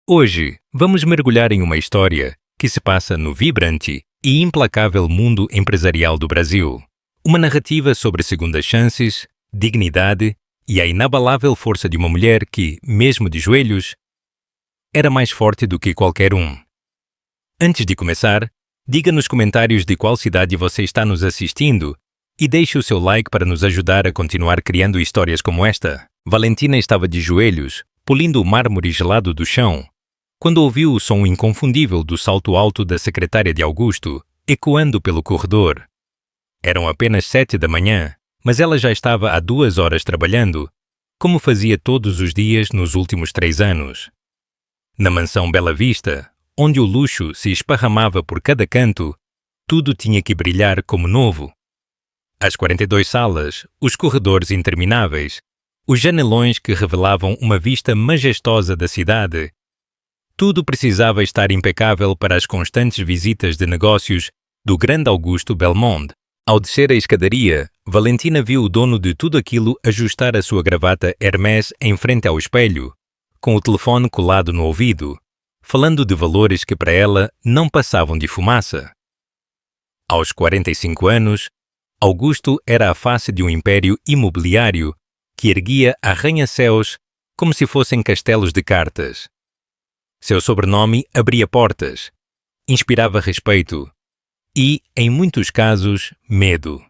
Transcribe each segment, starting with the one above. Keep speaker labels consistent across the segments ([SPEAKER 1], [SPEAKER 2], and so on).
[SPEAKER 1] Hoje, vamos mergulhar em uma história que se passa no vibrante e implacável mundo empresarial do Brasil. Uma narrativa sobre segundas chances, dignidade e a inabalável força de uma mulher que, mesmo de joelhos, era mais forte do que qualquer um. Antes de começar, diga nos comentários de qual cidade você está nos assistindo e deixe o seu like para nos ajudar a continuar criando histórias como esta. Valentina estava de joelhos, polindo o mármore gelado do chão, quando ouviu o som inconfundível do salto alto da secretária de Augusto, ecoando pelo corredor. Eram apenas 7 da manhã, mas ela já estava há 2 horas trabalhando, como fazia todos os dias nos últimos 3 anos. Na mansão Bela Vista, onde o luxo se esparramava por cada canto, tudo tinha que brilhar como novo. As 42 salas, os corredores intermináveis, os janelões que revelavam uma vista majestosa da cidade, tudo precisava estar impecável para as constantes visitas de negócios do grande Augusto Belmonte. Ao descer a escadaria, Valentina viu o dono de tudo aquilo ajustar a sua gravata Hermès em frente ao espelho, com o telefone colado no ouvido, falando de valores que para ela não passavam de fumaça. Aos 45 anos, Augusto era a face de um império imobiliário que erguia arranha-céus como se fossem castelos de cartas. Seu sobrenome abria portas, inspirava respeito e, em muitos casos, medo.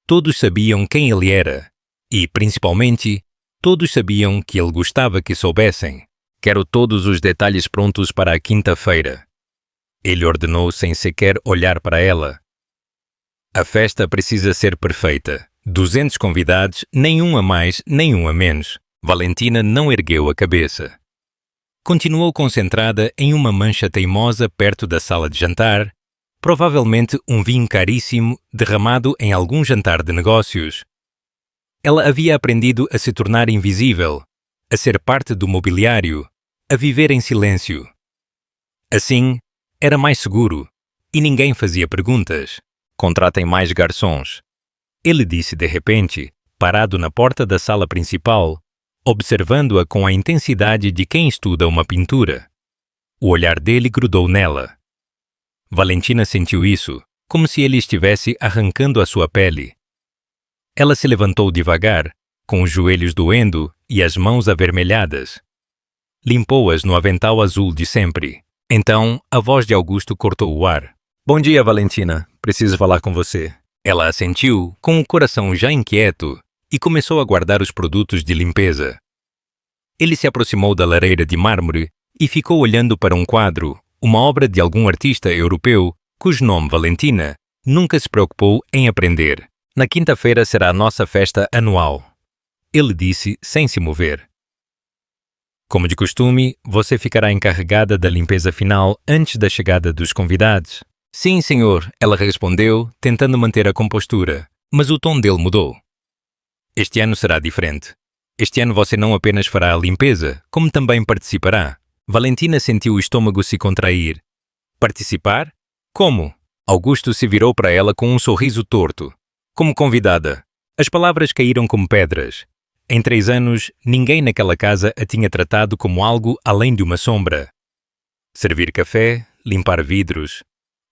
[SPEAKER 1] Todos sabiam quem ele era e, principalmente, todos sabiam que ele gostava que soubessem. Quero todos os detalhes prontos para a quinta-feira. Ele ordenou sem sequer olhar para ela. A festa precisa ser perfeita. 200 convidados, nenhum a mais, nenhum a menos. Valentina não ergueu a cabeça. Continuou concentrada em uma mancha teimosa perto da sala de jantar, provavelmente um vinho caríssimo derramado em algum jantar de negócios. Ela havia aprendido a se tornar invisível, a ser parte do mobiliário, a viver em silêncio. Assim, era mais seguro e ninguém fazia perguntas. Contratem mais garçons. Ele disse de repente, parado na porta da sala principal, observando-a com a intensidade de quem estuda uma pintura. O olhar dele grudou nela. Valentina sentiu isso, como se ele estivesse arrancando a sua pele. Ela se levantou devagar, com os joelhos doendo e as mãos avermelhadas. Limpou-as no avental azul de sempre. Então, a voz de Augusto cortou o ar. Bom dia, Valentina. Preciso falar com você. Ela assentiu, com o coração já inquieto, e começou a guardar os produtos de limpeza. Ele se aproximou da lareira de mármore e ficou olhando para um quadro, uma obra de algum artista europeu, cujo nome Valentina nunca se preocupou em aprender. Na quinta-feira será a nossa festa anual. Ele disse sem se mover. Como de costume, você ficará encarregada da limpeza final antes da chegada dos convidados. Sim, senhor, ela respondeu, tentando manter a compostura, mas o tom dele mudou. Este ano será diferente. Este ano você não apenas fará a limpeza, como também participará. Valentina sentiu o estômago se contrair. Participar? Como? Augusto se virou para ela com um sorriso torto. Como convidada. As palavras caíram como pedras. Em 3 anos, ninguém naquela casa a tinha tratado como algo além de uma sombra. Servir café, limpar vidros.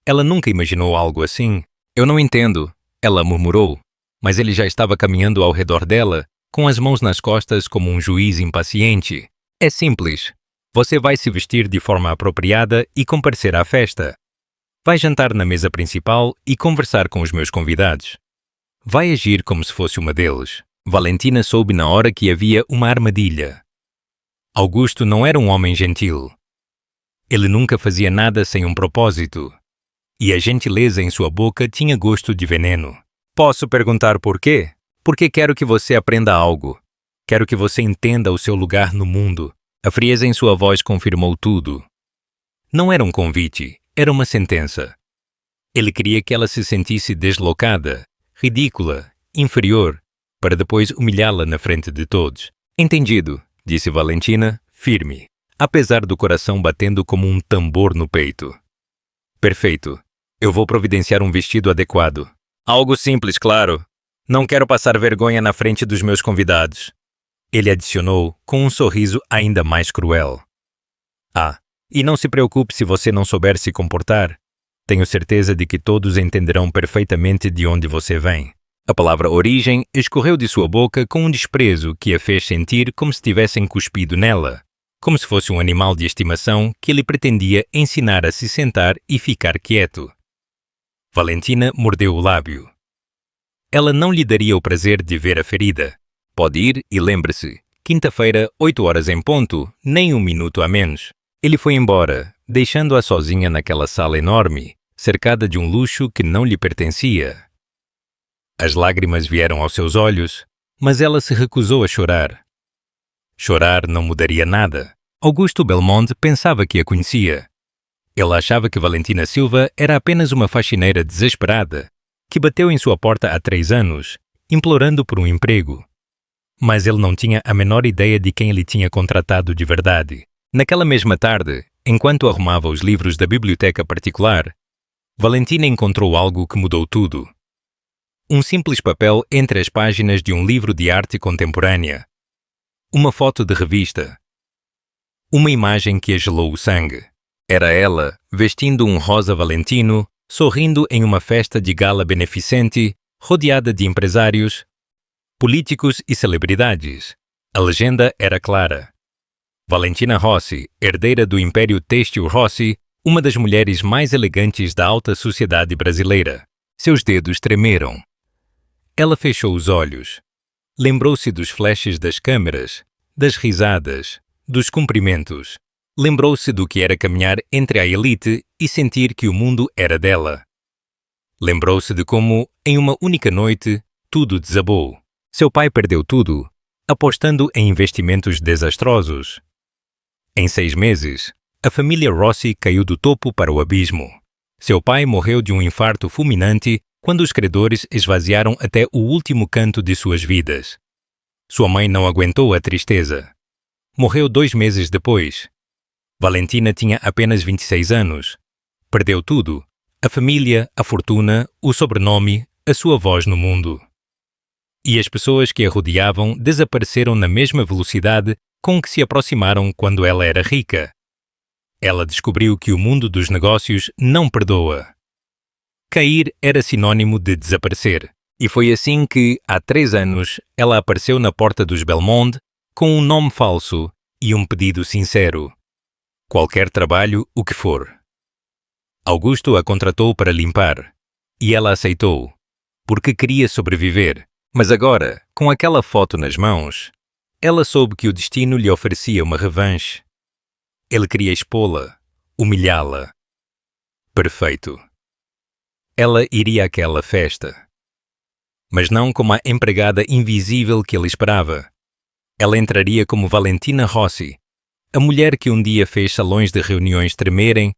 [SPEAKER 1] Ela nunca imaginou algo assim. Eu não entendo, ela murmurou. Mas ele já estava caminhando ao redor dela, com as mãos nas costas como um juiz impaciente. É simples. Você vai se vestir de forma apropriada e comparecer à festa. Vai jantar na mesa principal e conversar com os meus convidados. Vai agir como se fosse uma deles. Valentina soube na hora que havia uma armadilha. Augusto não era um homem gentil. Ele nunca fazia nada sem um propósito. E a gentileza em sua boca tinha gosto de veneno. Posso perguntar por quê? Porque quero que você aprenda algo. Quero que você entenda o seu lugar no mundo. A frieza em sua voz confirmou tudo. Não era um convite, era uma sentença. Ele queria que ela se sentisse deslocada, ridícula, inferior, para depois humilhá-la na frente de todos. Entendido, disse Valentina, firme, apesar do coração batendo como um tambor no peito. Perfeito. Eu vou providenciar um vestido adequado. Algo simples, claro. Não quero passar vergonha na frente dos meus convidados. Ele adicionou com um sorriso ainda mais cruel. E não se preocupe se você não souber se comportar. Tenho certeza de que todos entenderão perfeitamente de onde você vem. A palavra origem escorreu de sua boca com um desprezo que a fez sentir como se tivessem cuspido nela, como se fosse um animal de estimação que lhe pretendia ensinar a se sentar e ficar quieto. Valentina mordeu o lábio. Ela não lhe daria o prazer de ver a ferida. Pode ir e lembre-se, quinta-feira, 8 horas em ponto, nem um minuto a menos. Ele foi embora, deixando-a sozinha naquela sala enorme, cercada de um luxo que não lhe pertencia. As lágrimas vieram aos seus olhos, mas ela se recusou a chorar. Chorar não mudaria nada. Augusto Belmonte pensava que a conhecia. Ele achava que Valentina Silva era apenas uma faxineira desesperada, que bateu em sua porta há 3 anos, implorando por um emprego. Mas ele não tinha a menor ideia de quem lhe tinha contratado de verdade. Naquela mesma tarde, enquanto arrumava os livros da biblioteca particular, Valentina encontrou algo que mudou tudo. Um simples papel entre as páginas de um livro de arte contemporânea. Uma foto de revista. Uma imagem que a gelou o sangue. Era ela, vestindo um rosa valentino, sorrindo em uma festa de gala beneficente, rodeada de empresários, políticos e celebridades. A legenda era clara. Valentina Rossi, herdeira do Império Têxtil Rossi, uma das mulheres mais elegantes da alta sociedade brasileira. Seus dedos tremeram. Ela fechou os olhos. Lembrou-se dos flashes das câmeras, das risadas, dos cumprimentos. Lembrou-se do que era caminhar entre a elite e sentir que o mundo era dela. Lembrou-se de como, em uma única noite, tudo desabou. Seu pai perdeu tudo, apostando em investimentos desastrosos. Em 6 meses, a família Rossi caiu do topo para o abismo. Seu pai morreu de um infarto fulminante quando os credores esvaziaram até o último canto de suas vidas. Sua mãe não aguentou a tristeza. Morreu 2 meses depois. Valentina tinha apenas 26 anos. Perdeu tudo: a família, a fortuna, o sobrenome, a sua voz no mundo. E as pessoas que a rodeavam desapareceram na mesma velocidade com que se aproximaram quando ela era rica. Ela descobriu que o mundo dos negócios não perdoa. Cair era sinônimo de desaparecer. E foi assim que, há 3 anos, ela apareceu na porta dos Belmonte com um nome falso e um pedido sincero. Qualquer trabalho, o que for. Augusto a contratou para limpar. E ela aceitou, porque queria sobreviver. Mas agora, com aquela foto nas mãos, ela soube que o destino lhe oferecia uma revanche. Ele queria expô-la, humilhá-la. Perfeito. Ela iria àquela festa. Mas não como a empregada invisível que ele esperava. Ela entraria como Valentina Rossi, a mulher que um dia fez salões de reuniões tremerem,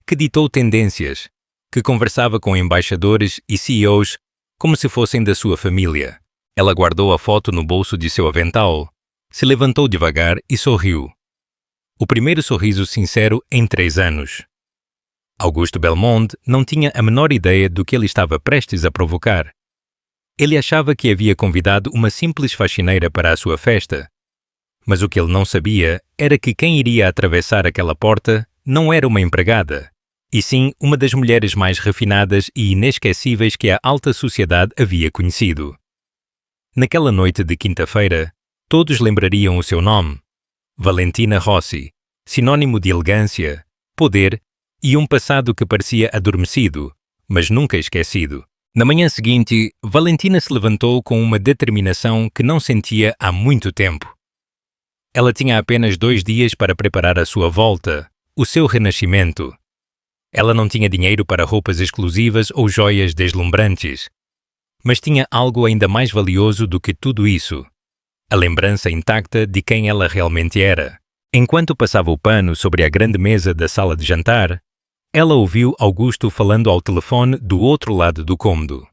[SPEAKER 1] que ditou tendências, que conversava com embaixadores e CEOs como se fossem da sua família. Ela guardou a foto no bolso de seu avental, se levantou devagar e sorriu. O primeiro sorriso sincero em 3 anos. Augusto Belmonte não tinha a menor ideia do que ele estava prestes a provocar. Ele achava que havia convidado uma simples faxineira para a sua festa. Mas o que ele não sabia era que quem iria atravessar aquela porta não era uma empregada, e sim uma das mulheres mais refinadas e inesquecíveis que a alta sociedade havia conhecido. Naquela noite de quinta-feira, todos lembrariam o seu nome: Valentina Rossi, sinônimo de elegância, poder e um passado que parecia adormecido, mas nunca esquecido. Na manhã seguinte, Valentina se levantou com uma determinação que não sentia há muito tempo. Ela tinha apenas 2 dias para preparar a sua volta, o seu renascimento. Ela não tinha dinheiro para roupas exclusivas ou joias deslumbrantes, mas tinha algo ainda mais valioso do que tudo isso: a lembrança intacta de quem ela realmente era. Enquanto passava o pano sobre a grande mesa da sala de jantar, ela ouviu Augusto falando ao telefone do outro lado do cômodo.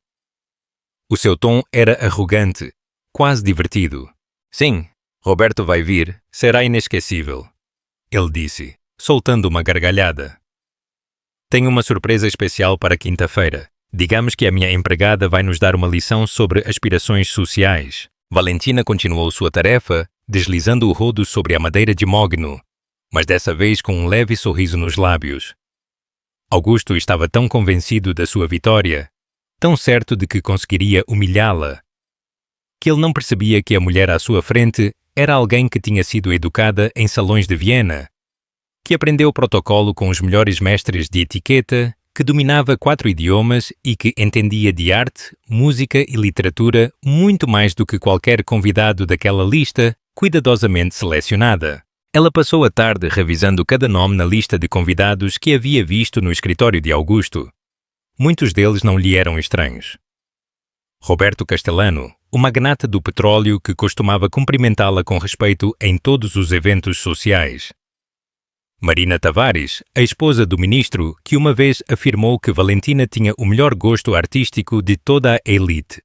[SPEAKER 1] O seu tom era arrogante, quase divertido. Sim, Roberto vai vir, será inesquecível, ele disse, soltando uma gargalhada. Tenho uma surpresa especial para quinta-feira. Digamos que a minha empregada vai nos dar uma lição sobre aspirações sociais. Valentina continuou sua tarefa, deslizando o rodo sobre a madeira de mogno, mas dessa vez com um leve sorriso nos lábios. Augusto estava tão convencido da sua vitória, tão certo de que conseguiria humilhá-la, que ele não percebia que a mulher à sua frente era alguém que tinha sido educada em salões de Viena, que aprendeu protocolo com os melhores mestres de etiqueta, que dominava 4 idiomas e que entendia de arte, música e literatura muito mais do que qualquer convidado daquela lista cuidadosamente selecionada. Ela passou a tarde revisando cada nome na lista de convidados que havia visto no escritório de Augusto. Muitos deles não lhe eram estranhos. Roberto Castellano, o magnata do petróleo que costumava cumprimentá-la com respeito em todos os eventos sociais. Marina Tavares, a esposa do ministro, que uma vez afirmou que Valentina tinha o melhor gosto artístico de toda a elite.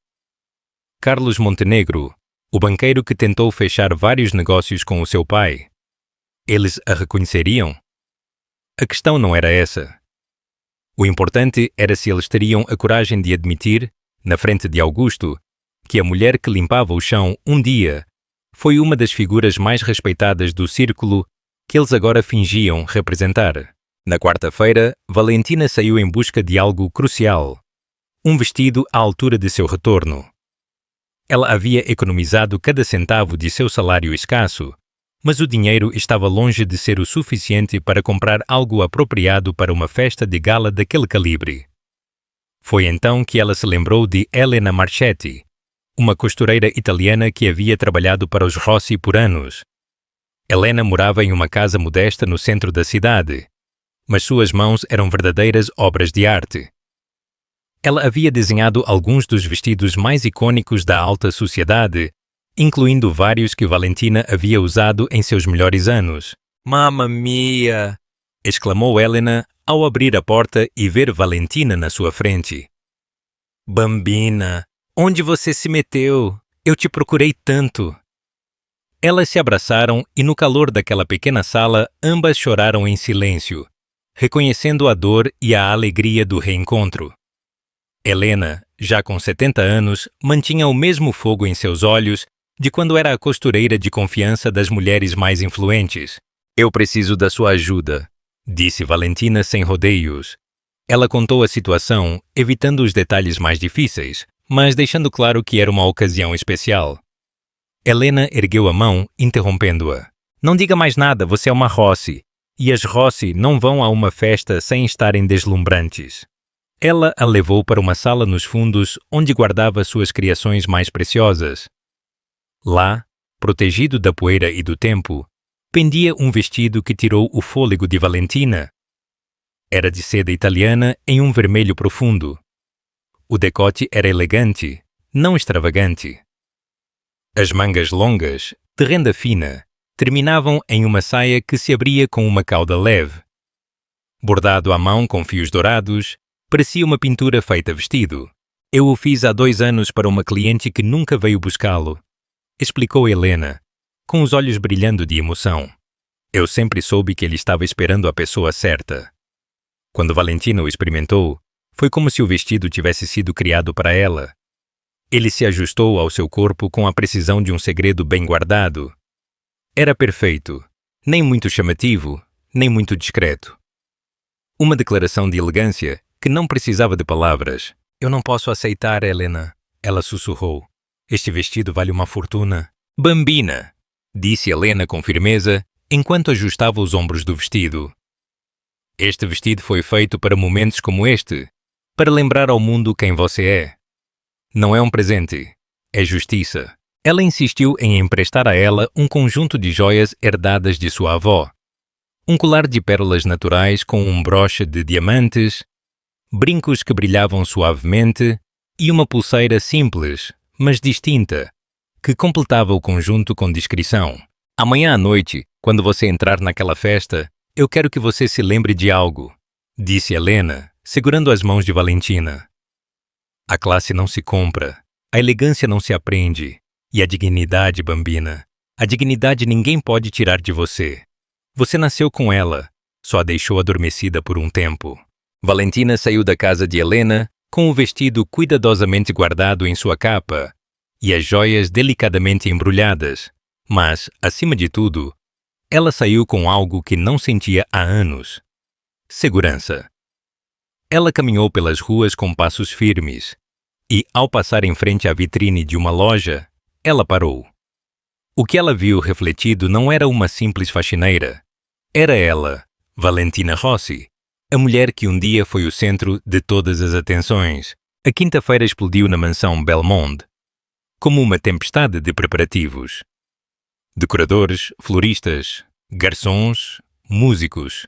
[SPEAKER 1] Carlos Montenegro, o banqueiro que tentou fechar vários negócios com o seu pai. Eles a reconheceriam? A questão não era essa. O importante era se eles teriam a coragem de admitir, na frente de Augusto, que a mulher que limpava o chão um dia foi uma das figuras mais respeitadas do círculo que eles agora fingiam representar. Na quarta-feira, Valentina saiu em busca de algo crucial: um vestido à altura de seu retorno. Ela havia economizado cada centavo de seu salário escasso, mas o dinheiro estava longe de ser o suficiente para comprar algo apropriado para uma festa de gala daquele calibre. Foi então que ela se lembrou de Elena Marchetti, uma costureira italiana que havia trabalhado para os Rossi por anos. Helena morava em uma casa modesta no centro da cidade, mas suas mãos eram verdadeiras obras de arte. Ela havia desenhado alguns dos vestidos mais icônicos da alta sociedade, incluindo vários que Valentina havia usado em seus melhores anos. "Mamma mia!" exclamou Helena ao abrir a porta e ver Valentina na sua frente. "Bambina, onde você se meteu? Eu te procurei tanto." Elas se abraçaram e no calor daquela pequena sala ambas choraram em silêncio, reconhecendo a dor e a alegria do reencontro. Helena, já com 70 anos, mantinha o mesmo fogo em seus olhos de quando era a costureira de confiança das mulheres mais influentes. "Eu preciso da sua ajuda", disse Valentina sem rodeios. Ela contou a situação, evitando os detalhes mais difíceis, mas deixando claro que era uma ocasião especial. Helena ergueu a mão, interrompendo-a. "Não diga mais nada, você é uma Rossi, e as Rossi não vão a uma festa sem estarem deslumbrantes." Ela a levou para uma sala nos fundos onde guardava suas criações mais preciosas. Lá, protegido da poeira e do tempo, pendia um vestido que tirou o fôlego de Valentina. Era de seda italiana em um vermelho profundo. O decote era elegante, não extravagante. As mangas longas, de renda fina, terminavam em uma saia que se abria com uma cauda leve. Bordado à mão com fios dourados, parecia uma pintura feita vestido. "Eu o fiz há 2 anos para uma cliente que nunca veio buscá-lo", explicou Helena, com os olhos brilhando de emoção. "Eu sempre soube que ele estava esperando a pessoa certa." Quando Valentina o experimentou, foi como se o vestido tivesse sido criado para ela. Ele se ajustou ao seu corpo com a precisão de um segredo bem guardado. Era perfeito, nem muito chamativo, nem muito discreto. Uma declaração de elegância que não precisava de palavras. "Eu não posso aceitar, Helena", ela sussurrou. "Este vestido vale uma fortuna." "Bambina", disse Helena com firmeza, enquanto ajustava os ombros do vestido. "Este vestido foi feito para momentos como este, para lembrar ao mundo quem você é. Não é um presente, é justiça." Ela insistiu em emprestar a ela um conjunto de joias herdadas de sua avó. Um colar de pérolas naturais com um broche de diamantes, brincos que brilhavam suavemente e uma pulseira simples, mas distinta, que completava o conjunto com discrição. "Amanhã à noite, quando você entrar naquela festa, eu quero que você se lembre de algo", disse Helena, segurando as mãos de Valentina. "A classe não se compra, a elegância não se aprende, e a dignidade, Bambina, a dignidade ninguém pode tirar de você. Você nasceu com ela, só a deixou adormecida por um tempo." Valentina saiu da casa de Helena com o vestido cuidadosamente guardado em sua capa e as joias delicadamente embrulhadas, mas, acima de tudo, ela saiu com algo que não sentia há anos: segurança. Ela caminhou pelas ruas com passos firmes e, ao passar em frente à vitrine de uma loja, ela parou. O que ela viu refletido não era uma simples faxineira. Era ela, Valentina Rossi, a mulher que um dia foi o centro de todas as atenções. A quinta-feira explodiu na mansão Belmond, como uma tempestade de preparativos. Decoradores, floristas, garçons, músicos.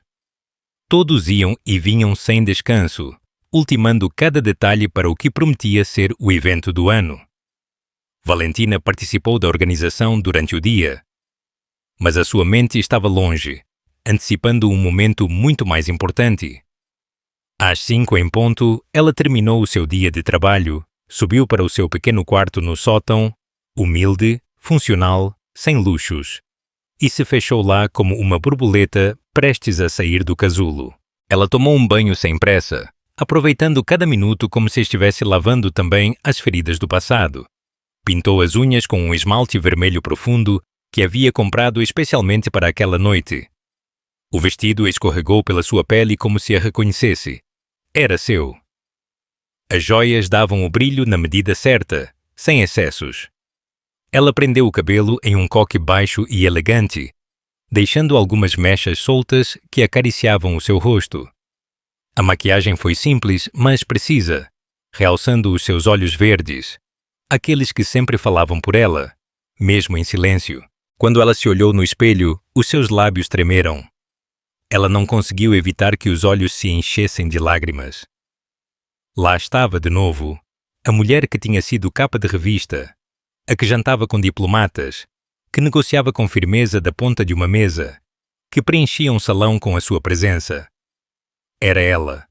[SPEAKER 1] Todos iam e vinham sem descanso, ultimando cada detalhe para o que prometia ser o evento do ano. Valentina participou da organização durante o dia, mas a sua mente estava longe, antecipando um momento muito mais importante. Às 5 em ponto, ela terminou o seu dia de trabalho, subiu para o seu pequeno quarto no sótão, humilde, funcional, sem luxos, e se fechou lá como uma borboleta prestes a sair do casulo. Ela tomou um banho sem pressa, aproveitando cada minuto como se estivesse lavando também as feridas do passado. Pintou as unhas com um esmalte vermelho profundo que havia comprado especialmente para aquela noite. O vestido escorregou pela sua pele como se a reconhecesse. Era seu. As joias davam o brilho na medida certa, sem excessos. Ela prendeu o cabelo em um coque baixo e elegante, deixando algumas mechas soltas que acariciavam o seu rosto. A maquiagem foi simples, mas precisa, realçando os seus olhos verdes, aqueles que sempre falavam por ela, mesmo em silêncio. Quando ela se olhou no espelho, os seus lábios tremeram. Ela não conseguiu evitar que os olhos se enchessem de lágrimas. Lá estava, de novo, a mulher que tinha sido capa de revista, a que jantava com diplomatas, que negociava com firmeza da ponta de uma mesa, que preenchia um salão com a sua presença. Era ela.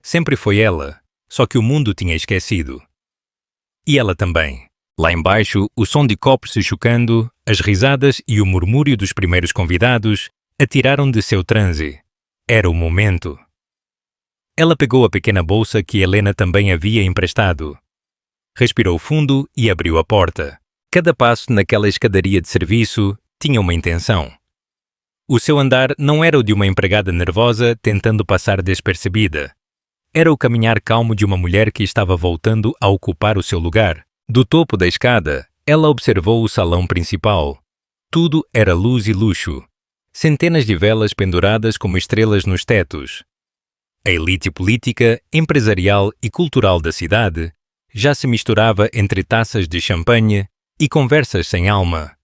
[SPEAKER 1] Sempre foi ela, só que o mundo tinha esquecido. E ela também. Lá embaixo, o som de copos se chocando, as risadas e o murmúrio dos primeiros convidados a tiraram de seu transe. Era o momento. Ela pegou a pequena bolsa que Helena também havia emprestado. Respirou fundo e abriu a porta. Cada passo naquela escadaria de serviço tinha uma intenção. O seu andar não era o de uma empregada nervosa tentando passar despercebida. Era o caminhar calmo de uma mulher que estava voltando a ocupar o seu lugar. Do topo da escada, ela observou o salão principal. Tudo era luz e luxo. Centenas de velas penduradas como estrelas nos tetos. A elite política, empresarial e cultural da cidade já se misturava entre taças de champanhe e conversas sem alma.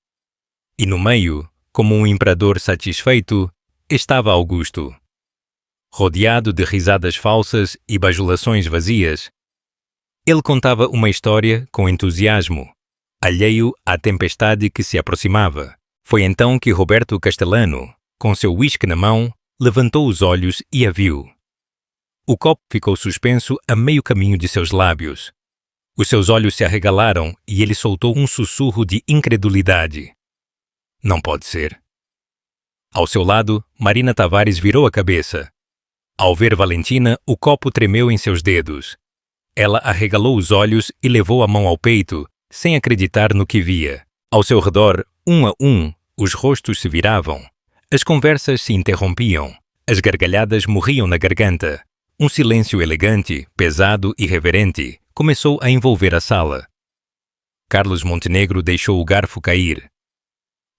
[SPEAKER 1] E no meio, como um imperador satisfeito, estava Augusto. Rodeado de risadas falsas e bajulações vazias, ele contava uma história com entusiasmo, alheio à tempestade que se aproximava. Foi então que Roberto Castellano, com seu uísque na mão, levantou os olhos e a viu. O copo ficou suspenso a meio caminho de seus lábios. Os seus olhos se arregalaram e ele soltou um sussurro de incredulidade. Não pode ser. Ao seu lado, Marina Tavares virou a cabeça. Ao ver Valentina, o copo tremeu em seus dedos. Ela arregalou os olhos e levou a mão ao peito, sem acreditar no que via. Ao seu redor, um a um, os rostos se viravam. As conversas se interrompiam. As gargalhadas morriam na garganta. Um silêncio elegante, pesado e reverente começou a envolver a sala. Carlos Montenegro deixou o garfo cair.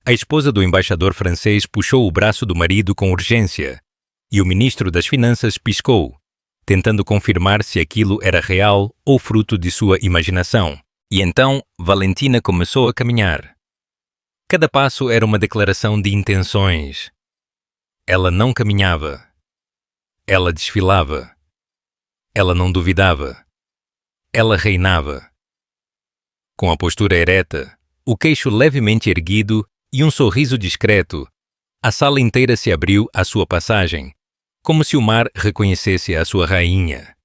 [SPEAKER 1] A esposa do embaixador francês puxou o braço do marido com urgência, e o ministro das Finanças piscou, tentando confirmar se aquilo era real ou fruto de sua imaginação. E então, Valentina começou a caminhar. Cada passo era uma declaração de intenções. Ela não caminhava. Ela desfilava. Ela não duvidava. Ela reinava. Com a postura ereta, o queixo levemente erguido e um sorriso discreto, a sala inteira se abriu à sua passagem, como se o mar reconhecesse a sua rainha.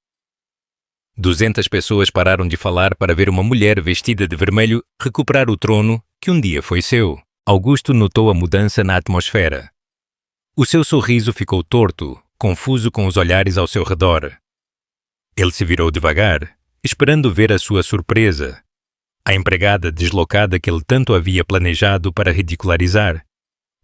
[SPEAKER 1] 200 pessoas pararam de falar para ver uma mulher vestida de vermelho recuperar o trono que um dia foi seu. Augusto notou a mudança na atmosfera. O seu sorriso ficou torto, confuso com os olhares ao seu redor. Ele se virou devagar, esperando ver a sua surpresa. A empregada deslocada que ele tanto havia planejado para ridicularizar.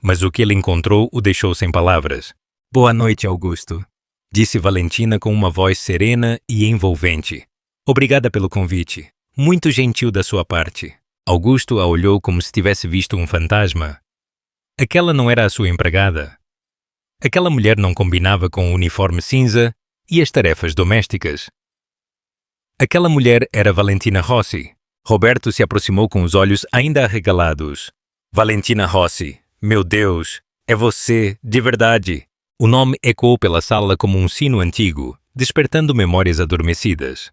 [SPEAKER 1] Mas o que ele encontrou o deixou sem palavras. Boa noite, Augusto, disse Valentina com uma voz serena e envolvente. Obrigada pelo convite. Muito gentil da sua parte. Augusto a olhou como se tivesse visto um fantasma. Aquela não era a sua empregada. Aquela mulher não combinava com o uniforme cinza e as tarefas domésticas. Aquela mulher era Valentina Rossi. Roberto se aproximou com os olhos ainda arregalados. Valentina Rossi, meu Deus, é você, de verdade. O nome ecoou pela sala como um sino antigo, despertando memórias adormecidas.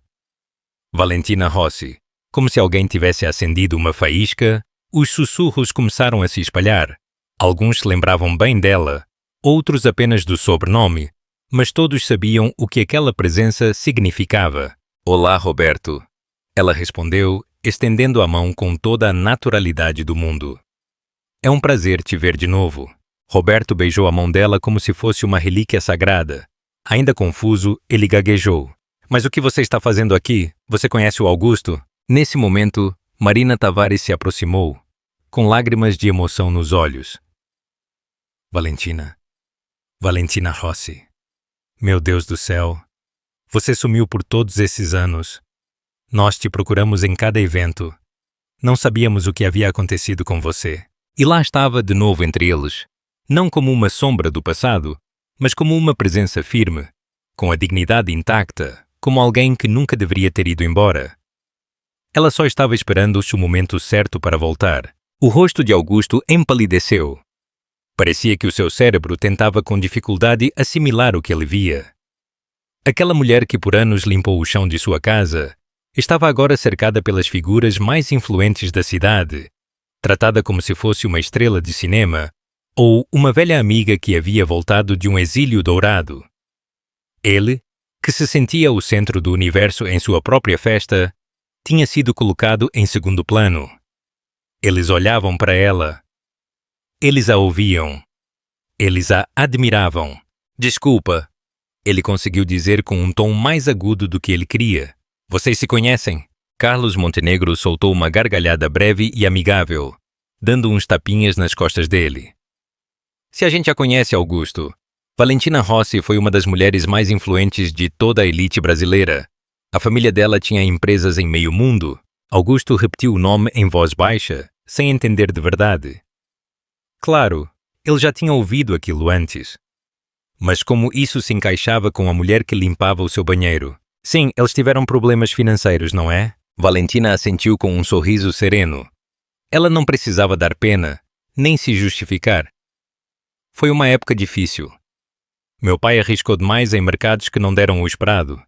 [SPEAKER 1] Valentina Rossi, como se alguém tivesse acendido uma faísca, os sussurros começaram a se espalhar. Alguns se lembravam bem dela, outros apenas do sobrenome, mas todos sabiam o que aquela presença significava. Olá, Roberto. Ela respondeu, estendendo a mão com toda a naturalidade do mundo. É um prazer te ver de novo. Roberto beijou a mão dela como se fosse uma relíquia sagrada. Ainda confuso, ele gaguejou. Mas o que você está fazendo aqui? Você conhece o Augusto? Nesse momento, Marina Tavares se aproximou, com lágrimas de emoção nos olhos. Valentina Rossi. Meu Deus do céu. Você sumiu por todos esses anos. Nós te procuramos em cada evento. Não sabíamos o que havia acontecido com você. E lá estava de novo entre eles, não como uma sombra do passado, mas como uma presença firme, com a dignidade intacta, como alguém que nunca deveria ter ido embora. Ela só estava esperando o momento certo para voltar. O rosto de Augusto empalideceu. Parecia que o seu cérebro tentava com dificuldade assimilar o que ele via. Aquela mulher que por anos limpou o chão de sua casa estava agora cercada pelas figuras mais influentes da cidade, tratada como se fosse uma estrela de cinema ou uma velha amiga que havia voltado de um exílio dourado. Ele, que se sentia o centro do universo em sua própria festa, tinha sido colocado em segundo plano. Eles olhavam para ela. Eles a ouviam. Eles a admiravam. Desculpa, ele conseguiu dizer com um tom mais agudo do que ele queria. Vocês se conhecem? Carlos Montenegro soltou uma gargalhada breve e amigável, dando uns tapinhas nas costas dele. Se a gente a conhece, Augusto, Valentina Rossi foi uma das mulheres mais influentes de toda a elite brasileira. A família dela tinha empresas em meio mundo. Augusto repetiu o nome em voz baixa, sem entender de verdade. Claro, ele já tinha ouvido aquilo antes. Mas como isso se encaixava com a mulher que limpava o seu banheiro? Sim, eles tiveram problemas financeiros, não é? Valentina assentiu com um sorriso sereno. Ela não precisava dar pena, nem se justificar. Foi uma época difícil. Meu pai arriscou demais em mercados que não deram o esperado.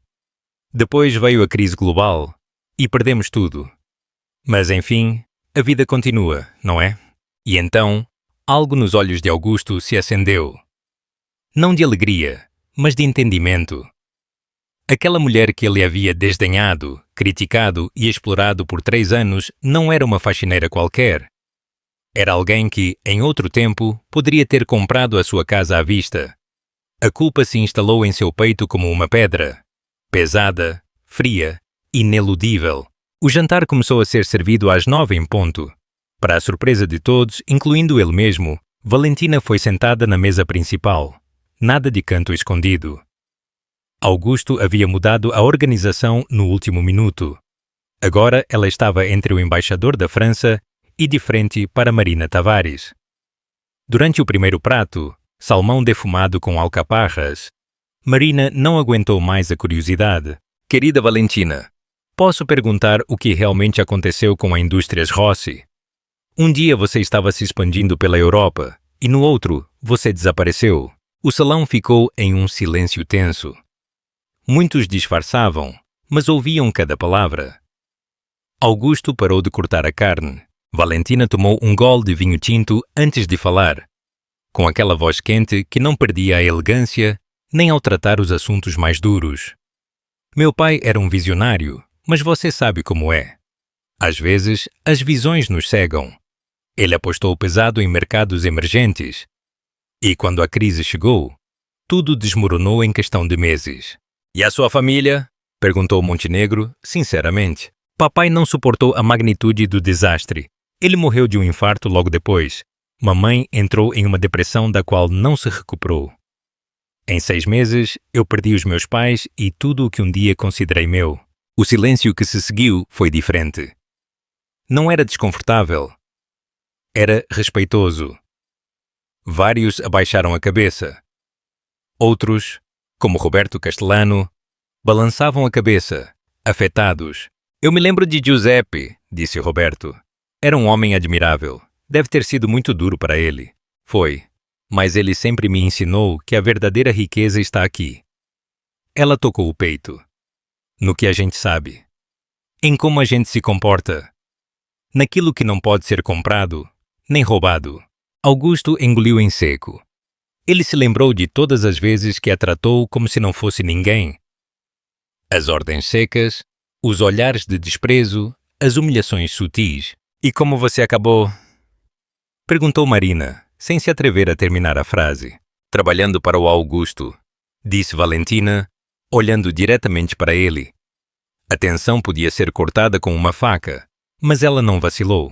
[SPEAKER 1] Depois veio a crise global e perdemos tudo. Mas, enfim, a vida continua, não é? E então, algo nos olhos de Augusto se acendeu. Não de alegria, mas de entendimento. Aquela mulher que ele havia desdenhado, criticado e explorado por 3 anos não era uma faxineira qualquer. Era alguém que, em outro tempo, poderia ter comprado a sua casa à vista. A culpa se instalou em seu peito como uma pedra. Pesada, fria, ineludível. O jantar começou a ser servido às 9 em ponto. Para a surpresa de todos, incluindo ele mesmo, Valentina foi sentada na mesa principal. Nada de canto escondido. Augusto havia mudado a organização no último minuto. Agora ela estava entre o embaixador da França e de frente para Marina Tavares. Durante o primeiro prato, salmão defumado com alcaparras, Marina não aguentou mais a curiosidade. Querida Valentina, posso perguntar o que realmente aconteceu com a Indústrias Rossi? Um dia você estava se expandindo pela Europa e no outro você desapareceu. O salão ficou em um silêncio tenso. Muitos disfarçavam, mas ouviam cada palavra. Augusto parou de cortar a carne. Valentina tomou um gole de vinho tinto antes de falar, com aquela voz quente que não perdia a elegância nem ao tratar os assuntos mais duros. Meu pai era um visionário, mas você sabe como é. Às vezes, as visões nos cegam. Ele apostou pesado em mercados emergentes. E quando a crise chegou, tudo desmoronou em questão de meses. E a sua família? Perguntou Montenegro, sinceramente. Papai não suportou a magnitude do desastre. Ele morreu de um infarto logo depois. Mamãe entrou em uma depressão da qual não se recuperou. Em 6 meses, eu perdi os meus pais e tudo o que um dia considerei meu. O silêncio que se seguiu foi diferente. Não era desconfortável. Era respeitoso. Vários abaixaram a cabeça. Outros, como Roberto Castellano, balançavam a cabeça, afetados. Eu me lembro de Giuseppe, disse Roberto. Era um homem admirável. Deve ter sido muito duro para ele. Foi. Mas ele sempre me ensinou que a verdadeira riqueza está aqui. Ela tocou o peito. No que a gente sabe. Em como a gente se comporta. Naquilo que não pode ser comprado, nem roubado. Augusto engoliu em seco. Ele se lembrou de todas as vezes que a tratou como se não fosse ninguém. As ordens secas, os olhares de desprezo, as humilhações sutis. E como você acabou? Perguntou Marina, sem se atrever a terminar a frase. Trabalhando para o Augusto, disse Valentina, olhando diretamente para ele. A tensão podia ser cortada com uma faca, mas ela não vacilou.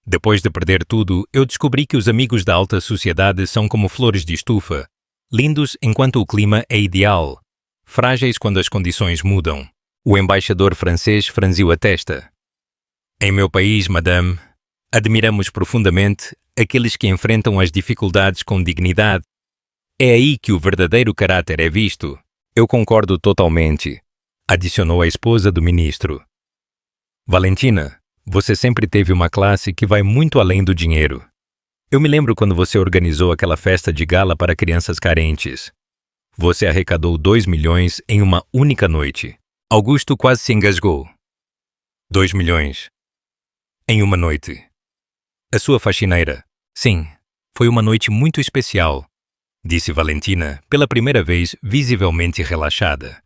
[SPEAKER 1] Depois de perder tudo, eu descobri que os amigos da alta sociedade são como flores de estufa, lindos enquanto o clima é ideal, frágeis quando as condições mudam. O embaixador francês franziu a testa. Em meu país, madame, admiramos profundamente aqueles que enfrentam as dificuldades com dignidade. É aí que o verdadeiro caráter é visto. Eu concordo totalmente, adicionou a esposa do ministro. Valentina, você sempre teve uma classe que vai muito além do dinheiro. Eu me lembro quando você organizou aquela festa de gala para crianças carentes. Você arrecadou 2 milhões em uma única noite. Augusto quase se engasgou. 2 milhões. Em uma noite. A sua faxineira. Sim, foi uma noite muito especial, disse Valentina, pela primeira vez visivelmente relaxada.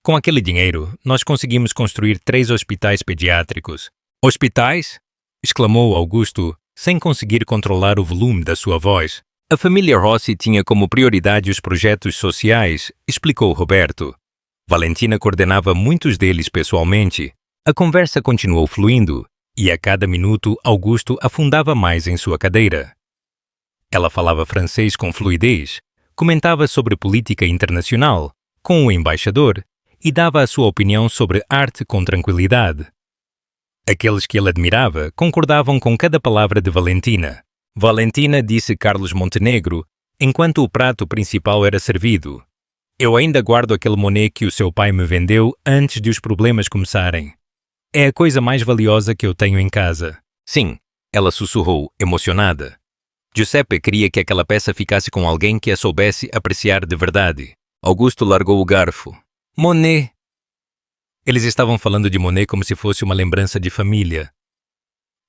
[SPEAKER 1] Com aquele dinheiro, nós conseguimos construir 3 hospitais pediátricos. Hospitais? Exclamou Augusto, sem conseguir controlar o volume da sua voz. A família Rossi tinha como prioridade os projetos sociais, explicou Roberto. Valentina coordenava muitos deles pessoalmente. A conversa continuou fluindo, e a cada minuto Augusto afundava mais em sua cadeira. Ela falava francês com fluidez, comentava sobre política internacional, com o embaixador, e dava a sua opinião sobre arte com tranquilidade. Aqueles que ele admirava concordavam com cada palavra de Valentina. Valentina disse Carlos Montenegro, enquanto o prato principal era servido. Eu ainda guardo aquele Monet que o seu pai me vendeu antes de os problemas começarem. É a coisa mais valiosa que eu tenho em casa. Sim, ela sussurrou, emocionada. Giuseppe queria que aquela peça ficasse com alguém que a soubesse apreciar de verdade. Augusto largou o garfo. Monet! Eles estavam falando de Monet como se fosse uma lembrança de família.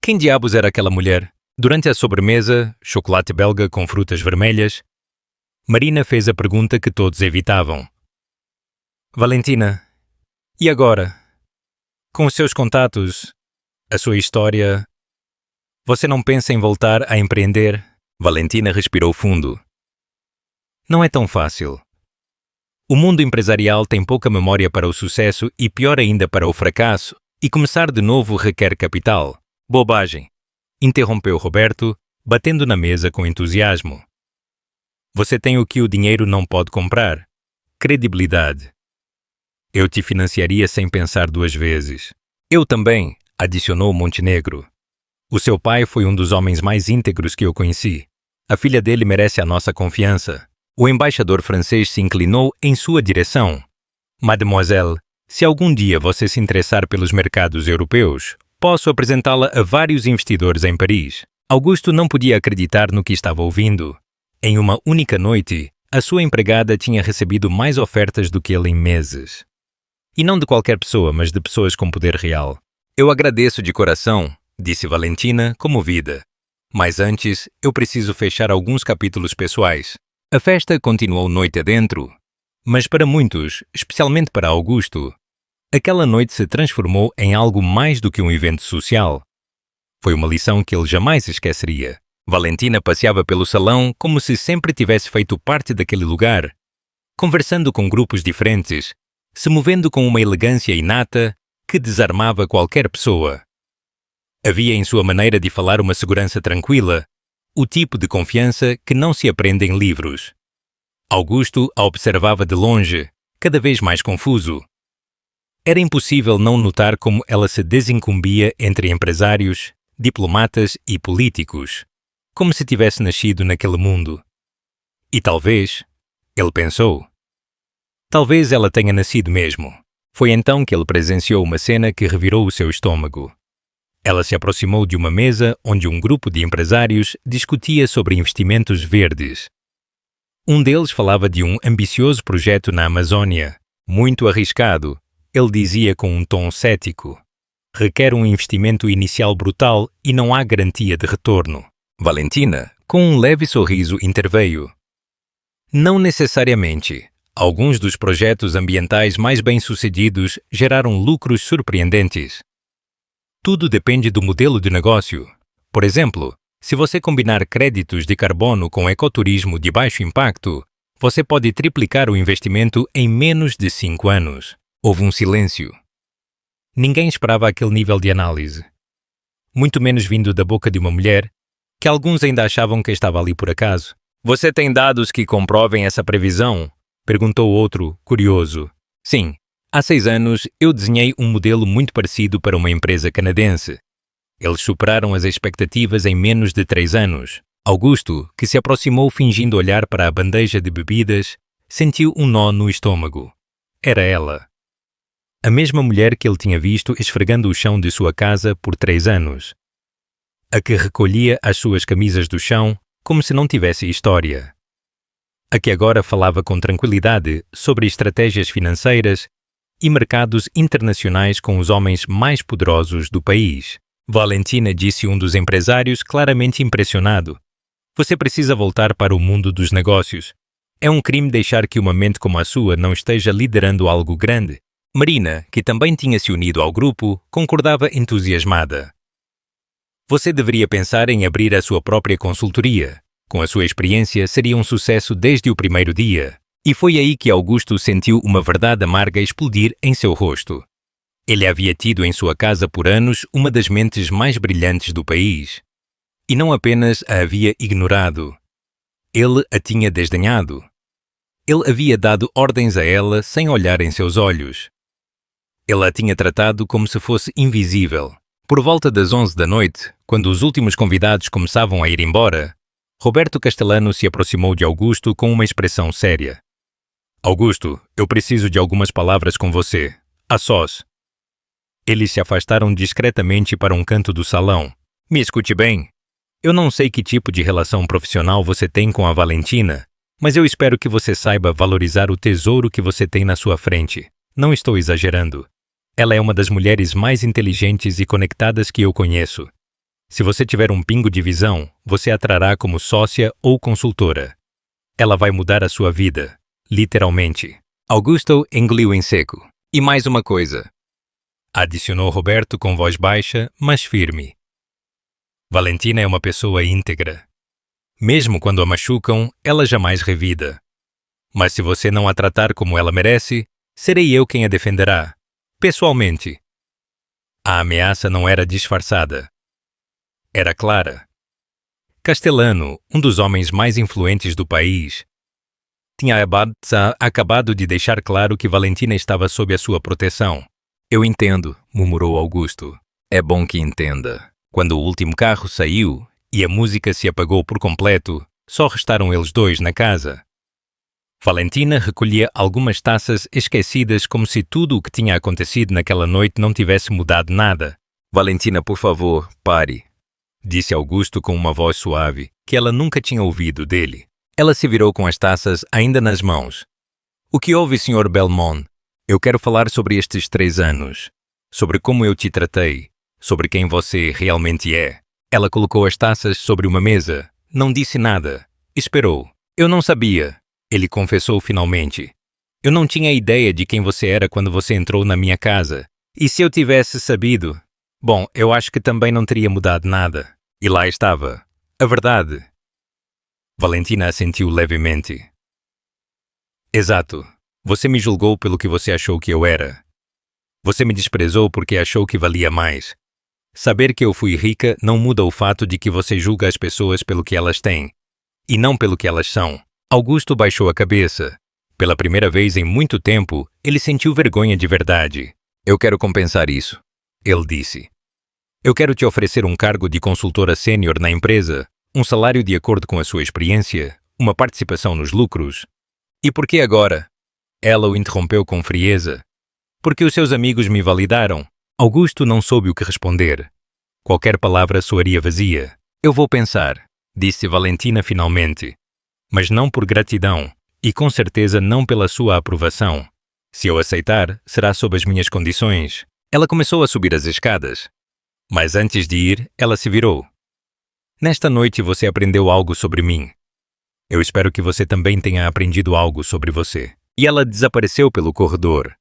[SPEAKER 1] Quem diabos era aquela mulher? Durante a sobremesa, chocolate belga com frutas vermelhas, Marina fez a pergunta que todos evitavam. Valentina, e agora? Com os seus contatos, a sua história, você não pensa em voltar a empreender? Valentina respirou fundo. Não é tão fácil. O mundo empresarial tem pouca memória para o sucesso e pior ainda para o fracasso, e começar de novo requer capital. Bobagem, interrompeu Roberto, batendo na mesa com entusiasmo. Você tem o que o dinheiro não pode comprar: credibilidade. Eu te financiaria sem pensar 2 vezes. Eu também, adicionou Montenegro. O seu pai foi um dos homens mais íntegros que eu conheci. A filha dele merece a nossa confiança. O embaixador francês se inclinou em sua direção. Mademoiselle, se algum dia você se interessar pelos mercados europeus, posso apresentá-la a vários investidores em Paris. Augusto não podia acreditar no que estava ouvindo. Em uma única noite, a sua empregada tinha recebido mais ofertas do que ele em meses. E não de qualquer pessoa, mas de pessoas com poder real. Eu agradeço de coração, disse Valentina, comovida. Mas antes, eu preciso fechar alguns capítulos pessoais. A festa continuou noite adentro, mas para muitos, especialmente para Augusto, aquela noite se transformou em algo mais do que um evento social. Foi uma lição que ele jamais esqueceria. Valentina passeava pelo salão como se sempre tivesse feito parte daquele lugar, conversando com grupos diferentes, se movendo com uma elegância inata que desarmava qualquer pessoa. Havia em sua maneira de falar uma segurança tranquila, O tipo de confiança que não se aprende em livros. Augusto a observava de longe, cada vez mais confuso. Era impossível não notar como ela se desincumbia entre empresários, diplomatas e políticos, como se tivesse nascido naquele mundo. E talvez, ele pensou, talvez ela tenha nascido mesmo. Foi então que ele presenciou uma cena que revirou o seu estômago. Ela se aproximou de uma mesa onde um grupo de empresários discutia sobre investimentos verdes. Um deles falava de um ambicioso projeto na Amazônia, muito arriscado. Ele dizia com um tom cético: requer um investimento inicial brutal e não há garantia de retorno. Valentina, com um leve sorriso, interveio. Não necessariamente. Alguns dos projetos ambientais mais bem-sucedidos geraram lucros surpreendentes. Tudo depende do modelo de negócio. Por exemplo, se você combinar créditos de carbono com ecoturismo de baixo impacto, você pode triplicar o investimento em menos de 5 anos. Houve um silêncio. Ninguém esperava aquele nível de análise. Muito menos vindo da boca de uma mulher, que alguns ainda achavam que estava ali por acaso. Você tem dados que comprovem essa previsão? Perguntou outro, curioso. Sim, há 6 anos eu desenhei um modelo muito parecido para uma empresa canadense. Eles superaram as expectativas em menos de 3 anos. Augusto, que se aproximou fingindo olhar para a bandeja de bebidas, sentiu um nó no estômago. Era ela. A mesma mulher que ele tinha visto esfregando o chão de sua casa por 3 anos. A que recolhia as suas camisas do chão como se não tivesse história. A que agora falava com tranquilidade sobre estratégias financeiras e mercados internacionais com os homens mais poderosos do país. Valentina, disse um dos empresários, claramente impressionado. Você precisa voltar para o mundo dos negócios. É um crime deixar que uma mente como a sua não esteja liderando algo grande. Marina, que também tinha se unido ao grupo, concordava entusiasmada. Você deveria pensar em abrir a sua própria consultoria. Com a sua experiência, seria um sucesso desde o primeiro dia. E foi aí que Augusto sentiu uma verdade amarga explodir em seu rosto. Ele havia tido em sua casa por anos uma das mentes mais brilhantes do país. E não apenas a havia ignorado. Ele a tinha desdenhado. Ele havia dado ordens a ela sem olhar em seus olhos. Ele a tinha tratado como se fosse invisível. Por volta das 11 da noite, quando os últimos convidados começavam a ir embora, Roberto Castellano se aproximou de Augusto com uma expressão séria. Augusto, eu preciso de algumas palavras com você. A sós. Eles se afastaram discretamente para um canto do salão. Me escute bem. Eu não sei que tipo de relação profissional você tem com a Valentina, mas eu espero que você saiba valorizar o tesouro que você tem na sua frente. Não estou exagerando. Ela é uma das mulheres mais inteligentes e conectadas que eu conheço. Se você tiver um pingo de visão, você a trará como sócia ou consultora. Ela vai mudar a sua vida, literalmente. Augusto engoliu em seco. E mais uma coisa, adicionou Roberto com voz baixa, mas firme. Valentina é uma pessoa íntegra. Mesmo quando a machucam, ela jamais revida. Mas se você não a tratar como ela merece, serei eu quem a defenderá. Pessoalmente. A ameaça não era disfarçada. Era clara. Castellano, um dos homens mais influentes do país, tinha acabado de deixar claro que Valentina estava sob a sua proteção. Eu entendo, murmurou Augusto. É bom que entenda. Quando o último carro saiu e a música se apagou por completo, só restaram eles dois na casa. Valentina recolhia algumas taças esquecidas como se tudo o que tinha acontecido naquela noite não tivesse mudado nada. Valentina, por favor, pare, disse Augusto com uma voz suave, que ela nunca tinha ouvido dele. Ela se virou com as taças ainda nas mãos. O que houve, Sr. Belmont? Eu quero falar sobre estes 3 anos. Sobre como eu te tratei. Sobre quem você realmente é. Ela colocou as taças sobre uma mesa. Não disse nada. Esperou. Eu não sabia. Ele confessou finalmente. Eu não tinha ideia de quem você era quando você entrou na minha casa. E se eu tivesse sabido? Bom, eu acho que também não teria mudado nada. E lá estava. A verdade. Valentina assentiu levemente. Exato. Você me julgou pelo que você achou que eu era. Você me desprezou porque achou que valia mais. Saber que eu fui rica não muda o fato de que você julga as pessoas pelo que elas têm, e não pelo que elas são. Augusto baixou a cabeça. Pela primeira vez em muito tempo, ele sentiu vergonha de verdade. Eu quero compensar isso, ele disse. Eu quero te oferecer um cargo de consultora sênior na empresa, um salário de acordo com a sua experiência, uma participação nos lucros. E por que agora? Ela o interrompeu com frieza. Porque os seus amigos me validaram. Augusto não soube o que responder. Qualquer palavra soaria vazia. Eu vou pensar, disse Valentina finalmente. Mas não por gratidão, e com certeza não pela sua aprovação. Se eu aceitar, será sob as minhas condições. Ela começou a subir as escadas. Mas antes de ir, ela se virou. Nesta noite você aprendeu algo sobre mim. Eu espero que você também tenha aprendido algo sobre você. E ela desapareceu pelo corredor.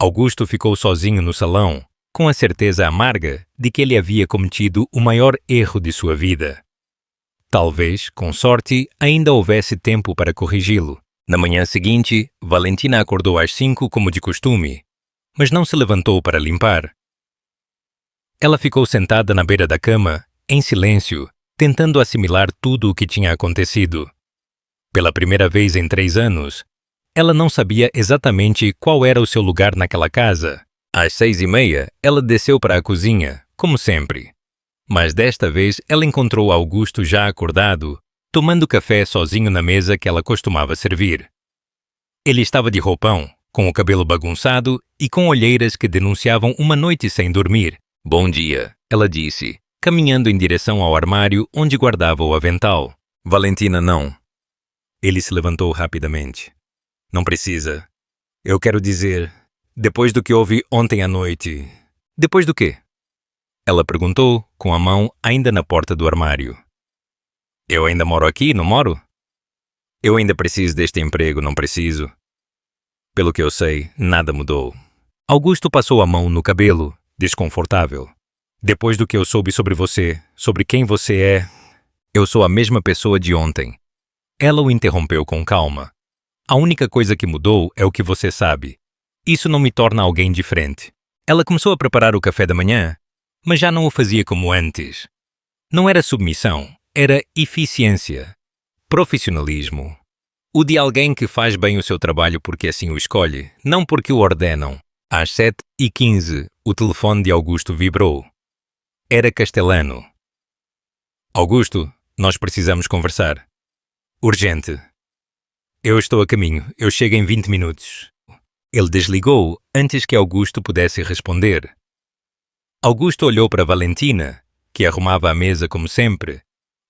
[SPEAKER 1] Augusto ficou sozinho no salão, com a certeza amarga de que ele havia cometido o maior erro de sua vida. Talvez, com sorte, ainda houvesse tempo para corrigi-lo. Na manhã seguinte, Valentina acordou às 5 como de costume, mas não se levantou para limpar. Ela ficou sentada na beira da cama, em silêncio, tentando assimilar tudo o que tinha acontecido. Pela primeira vez em 3 anos, ela não sabia exatamente qual era o seu lugar naquela casa. Às 6h30, ela desceu para a cozinha, como sempre. Mas desta vez ela encontrou Augusto já acordado, tomando café sozinho na mesa que ela costumava servir. Ele estava de roupão, com o cabelo bagunçado e com olheiras que denunciavam uma noite sem dormir. Bom dia, ela disse, caminhando em direção ao armário onde guardava o avental. Valentina, não. Ele se levantou rapidamente. Não precisa. Eu quero dizer, depois do que houve ontem à noite... Depois do quê? Ela perguntou, com a mão ainda na porta do armário. Eu ainda moro aqui, não moro? Eu ainda preciso deste emprego, não preciso? Pelo que eu sei, nada mudou. Augusto passou a mão no cabelo, desconfortável. Depois do que eu soube sobre você, sobre quem você é, eu sou a mesma pessoa de ontem. Ela o interrompeu com calma. A única coisa que mudou é o que você sabe. Isso não me torna alguém diferente. Ela começou a preparar o café da manhã, mas já não o fazia como antes. Não era submissão, era eficiência, profissionalismo. O de alguém que faz bem o seu trabalho porque assim o escolhe, não porque o ordenam. Às 7h15, o telefone de Augusto vibrou. Era Castellano. Augusto, nós precisamos conversar. Urgente. Eu estou a caminho, eu chego em 20 minutos. Ele desligou antes que Augusto pudesse responder. Augusto olhou para Valentina, que arrumava a mesa como sempre,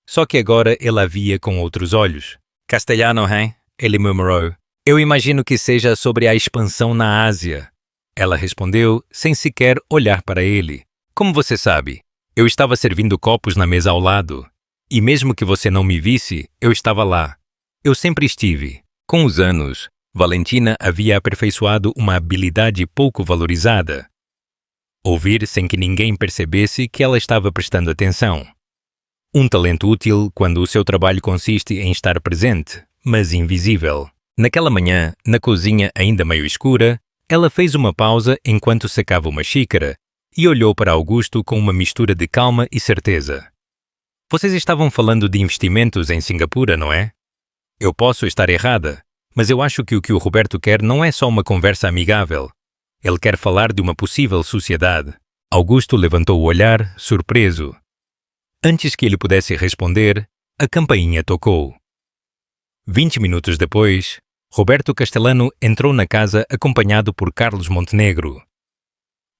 [SPEAKER 1] só que agora ele a via com outros olhos. Castellano, hein? Ele murmurou. Eu imagino que seja sobre a expansão na Ásia. Ela respondeu sem sequer olhar para ele. Como você sabe? Eu estava servindo copos na mesa ao lado. E mesmo que você não me visse, eu estava lá. Eu sempre estive. Com os anos, Valentina havia aperfeiçoado uma habilidade pouco valorizada. Ouvir sem que ninguém percebesse que ela estava prestando atenção. Um talento útil quando o seu trabalho consiste em estar presente, mas invisível. Naquela manhã, na cozinha ainda meio escura, ela fez uma pausa enquanto secava uma xícara e olhou para Augusto com uma mistura de calma e certeza. Vocês estavam falando de investimentos em Singapura, não é? Eu posso estar errada, mas eu acho que o Roberto quer não é só uma conversa amigável. Ele quer falar de uma possível sociedade. Augusto levantou o olhar, surpreso. Antes que ele pudesse responder, a campainha tocou. 20 minutos depois, Roberto Castellano entrou na casa acompanhado por Carlos Montenegro.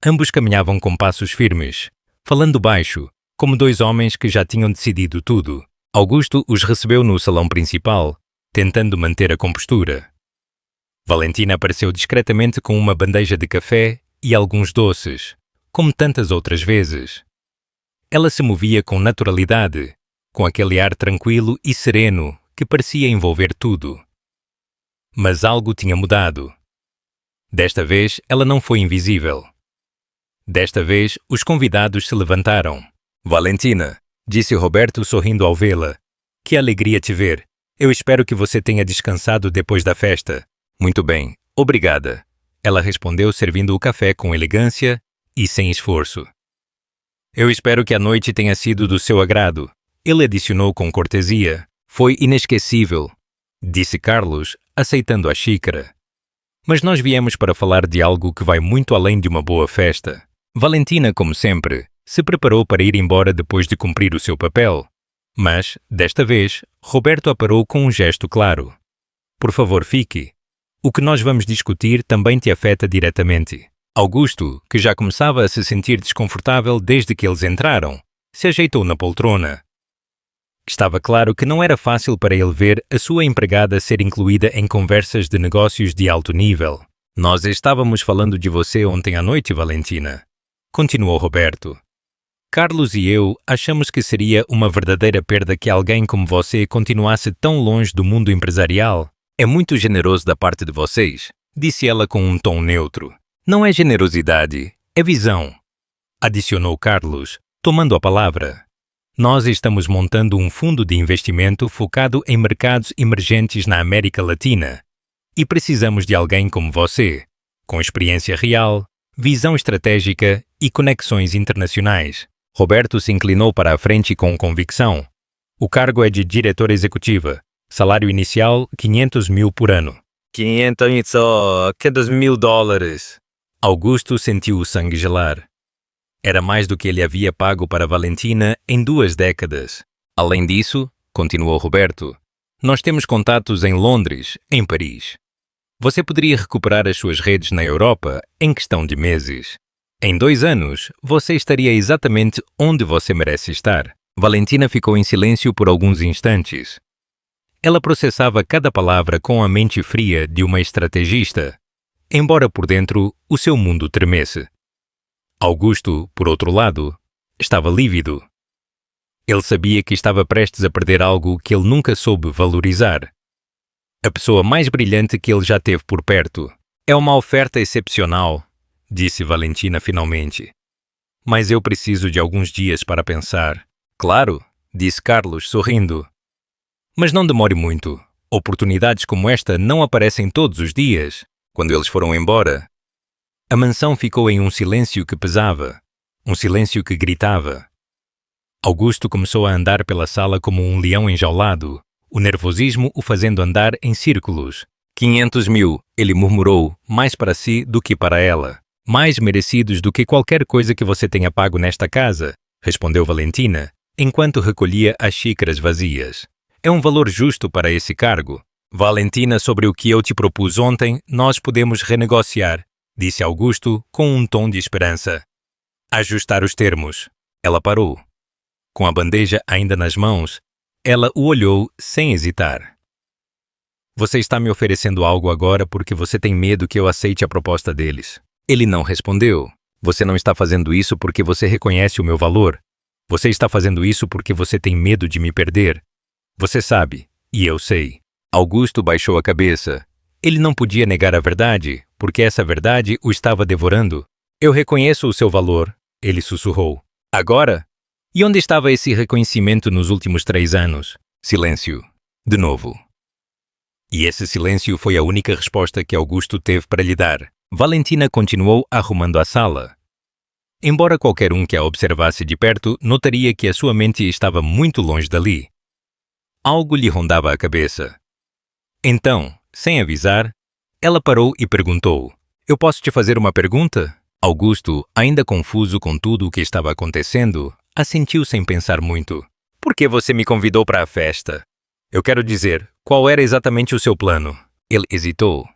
[SPEAKER 1] Ambos caminhavam com passos firmes, falando baixo, como 2 homens que já tinham decidido tudo. Augusto os recebeu no salão principal, tentando manter a compostura. Valentina apareceu discretamente com uma bandeja de café e alguns doces, como tantas outras vezes. Ela se movia com naturalidade, com aquele ar tranquilo e sereno que parecia envolver tudo. Mas algo tinha mudado. Desta vez, ela não foi invisível. Desta vez, os convidados se levantaram. Valentina, disse Roberto sorrindo ao vê-la. Que alegria te ver. Eu espero que você tenha descansado depois da festa. Muito bem, obrigada. Ela respondeu servindo o café com elegância e sem esforço. Eu espero que a noite tenha sido do seu agrado. Ele adicionou com cortesia. Foi inesquecível, disse Carlos, aceitando a xícara. Mas nós viemos para falar de algo que vai muito além de uma boa festa. Valentina, como sempre, se preparou para ir embora depois de cumprir o seu papel. Mas, desta vez, Roberto a parou com um gesto claro. Por favor, fique. O que nós vamos discutir também te afeta diretamente. Augusto, que já começava a se sentir desconfortável desde que eles entraram, se ajeitou na poltrona. Estava claro que não era fácil para ele ver a sua empregada ser incluída em conversas de negócios de alto nível. Nós estávamos falando de você ontem à noite, Valentina, continuou Roberto. Carlos e eu achamos que seria uma verdadeira perda que alguém como você continuasse tão longe do mundo empresarial. É muito generoso da parte de vocês, disse ela com um tom neutro. Não é generosidade, é visão, adicionou Carlos, tomando a palavra. Nós estamos montando um fundo de investimento focado em mercados emergentes na América Latina e precisamos de alguém como você, com experiência real, visão estratégica e conexões internacionais. Roberto se inclinou para a frente com convicção. O cargo é de diretora executiva. Salário inicial, 500 mil por ano. 500 mil dólares. Augusto sentiu o sangue gelar. Era mais do que ele havia pago para Valentina em 2 décadas. Além disso, continuou Roberto, nós temos contatos em Londres, em Paris. Você poderia recuperar as suas redes na Europa em questão de meses. Em 2 anos, você estaria exatamente onde você merece estar. Valentina ficou em silêncio por alguns instantes. Ela processava cada palavra com a mente fria de uma estrategista, embora por dentro o seu mundo tremesse. Augusto, por outro lado, estava lívido. Ele sabia que estava prestes a perder algo que ele nunca soube valorizar. A pessoa mais brilhante que ele já teve por perto. É uma oferta excepcional, disse Valentina finalmente. Mas eu preciso de alguns dias para pensar. Claro, disse Carlos, sorrindo. Mas não demore muito. Oportunidades como esta não aparecem todos os dias. Quando eles foram embora, a mansão ficou em um silêncio que pesava, um silêncio que gritava. Augusto começou a andar pela sala como um leão enjaulado, o nervosismo o fazendo andar em círculos. 500 mil, ele murmurou, mais para si do que para ela. Mais merecidos do que qualquer coisa que você tenha pago nesta casa, respondeu Valentina, enquanto recolhia as xícaras vazias. É um valor justo para esse cargo. Valentina, sobre o que eu te propus ontem, nós podemos renegociar, disse Augusto com um tom de esperança. Ajustar os termos. Ela parou. Com a bandeja ainda nas mãos, ela o olhou sem hesitar. Você está me oferecendo algo agora porque você tem medo que eu aceite a proposta deles. Ele não respondeu. Você não está fazendo isso porque você reconhece o meu valor. Você está fazendo isso porque você tem medo de me perder. Você sabe, e eu sei. Augusto baixou a cabeça. Ele não podia negar a verdade, porque essa verdade o estava devorando. Eu reconheço o seu valor, ele sussurrou. Agora? E onde estava esse reconhecimento nos últimos 3 anos? Silêncio. De novo. E esse silêncio foi a única resposta que Augusto teve para lhe dar. Valentina continuou arrumando a sala. Embora qualquer um que a observasse de perto notaria que a sua mente estava muito longe dali. Algo lhe rondava a cabeça. Então, sem avisar, ela parou e perguntou: Eu posso te fazer uma pergunta? Augusto, ainda confuso com tudo o que estava acontecendo, assentiu sem pensar muito. Por que você me convidou para a festa? Eu quero dizer, qual era exatamente o seu plano? Ele hesitou,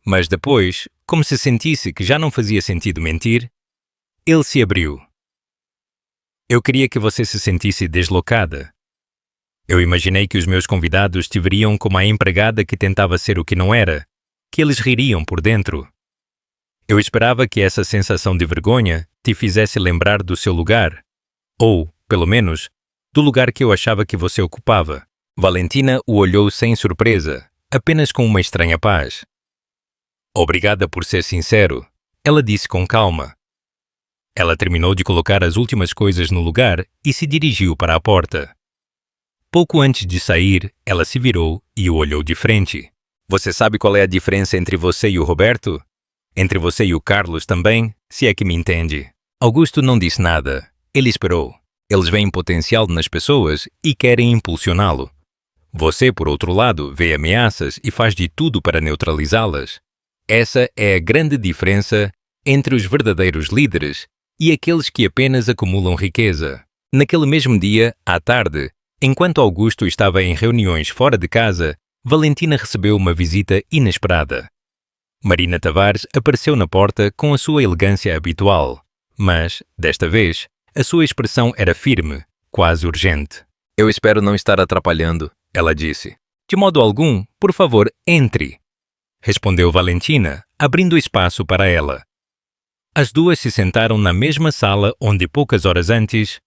[SPEAKER 1] mas depois, como se sentisse que já não fazia sentido mentir, ele se abriu. Eu queria que você se sentisse deslocada. Eu imaginei que os meus convidados te veriam como a empregada que tentava ser o que não era, que eles ririam por dentro. Eu esperava que essa sensação de vergonha te fizesse lembrar do seu lugar, ou, pelo menos, do lugar que eu achava que você ocupava. Valentina o olhou sem surpresa, apenas com uma estranha paz. Obrigada por ser sincero, ela disse com calma. Ela terminou de colocar as últimas coisas no lugar e se dirigiu para a porta. Pouco antes de sair, ela se virou e o olhou de frente. Você sabe qual é a diferença entre você e o Roberto? Entre você e o Carlos também, se é que me entende. Augusto não disse nada. Ele esperou. Eles veem potencial nas pessoas e querem impulsioná-lo. Você, por outro lado, vê ameaças e faz de tudo para neutralizá-las. Essa é a grande diferença entre os verdadeiros líderes e aqueles que apenas acumulam riqueza. Naquele mesmo dia, à tarde, enquanto Augusto estava em reuniões fora de casa, Valentina recebeu uma visita inesperada. Marina Tavares apareceu na porta com a sua elegância habitual, mas, desta vez, a sua expressão era firme, quase urgente. Eu espero não estar atrapalhando, ela disse. De modo algum, por favor, entre, respondeu Valentina, abrindo espaço para ela. As duas se sentaram na mesma sala onde poucas horas antes,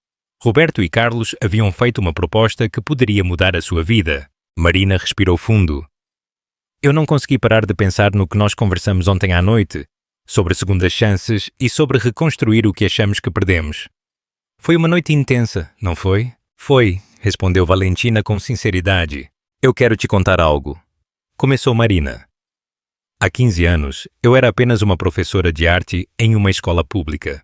[SPEAKER 1] Roberto e Carlos haviam feito uma proposta que poderia mudar a sua vida. Marina respirou fundo. Eu não consegui parar de pensar no que nós conversamos ontem à noite, sobre segundas chances e sobre reconstruir o que achamos que perdemos. Foi uma noite intensa, não foi? Foi, respondeu Valentina com sinceridade. Eu quero te contar algo. Começou Marina. Há 15 anos, eu era apenas uma professora de arte em uma escola pública.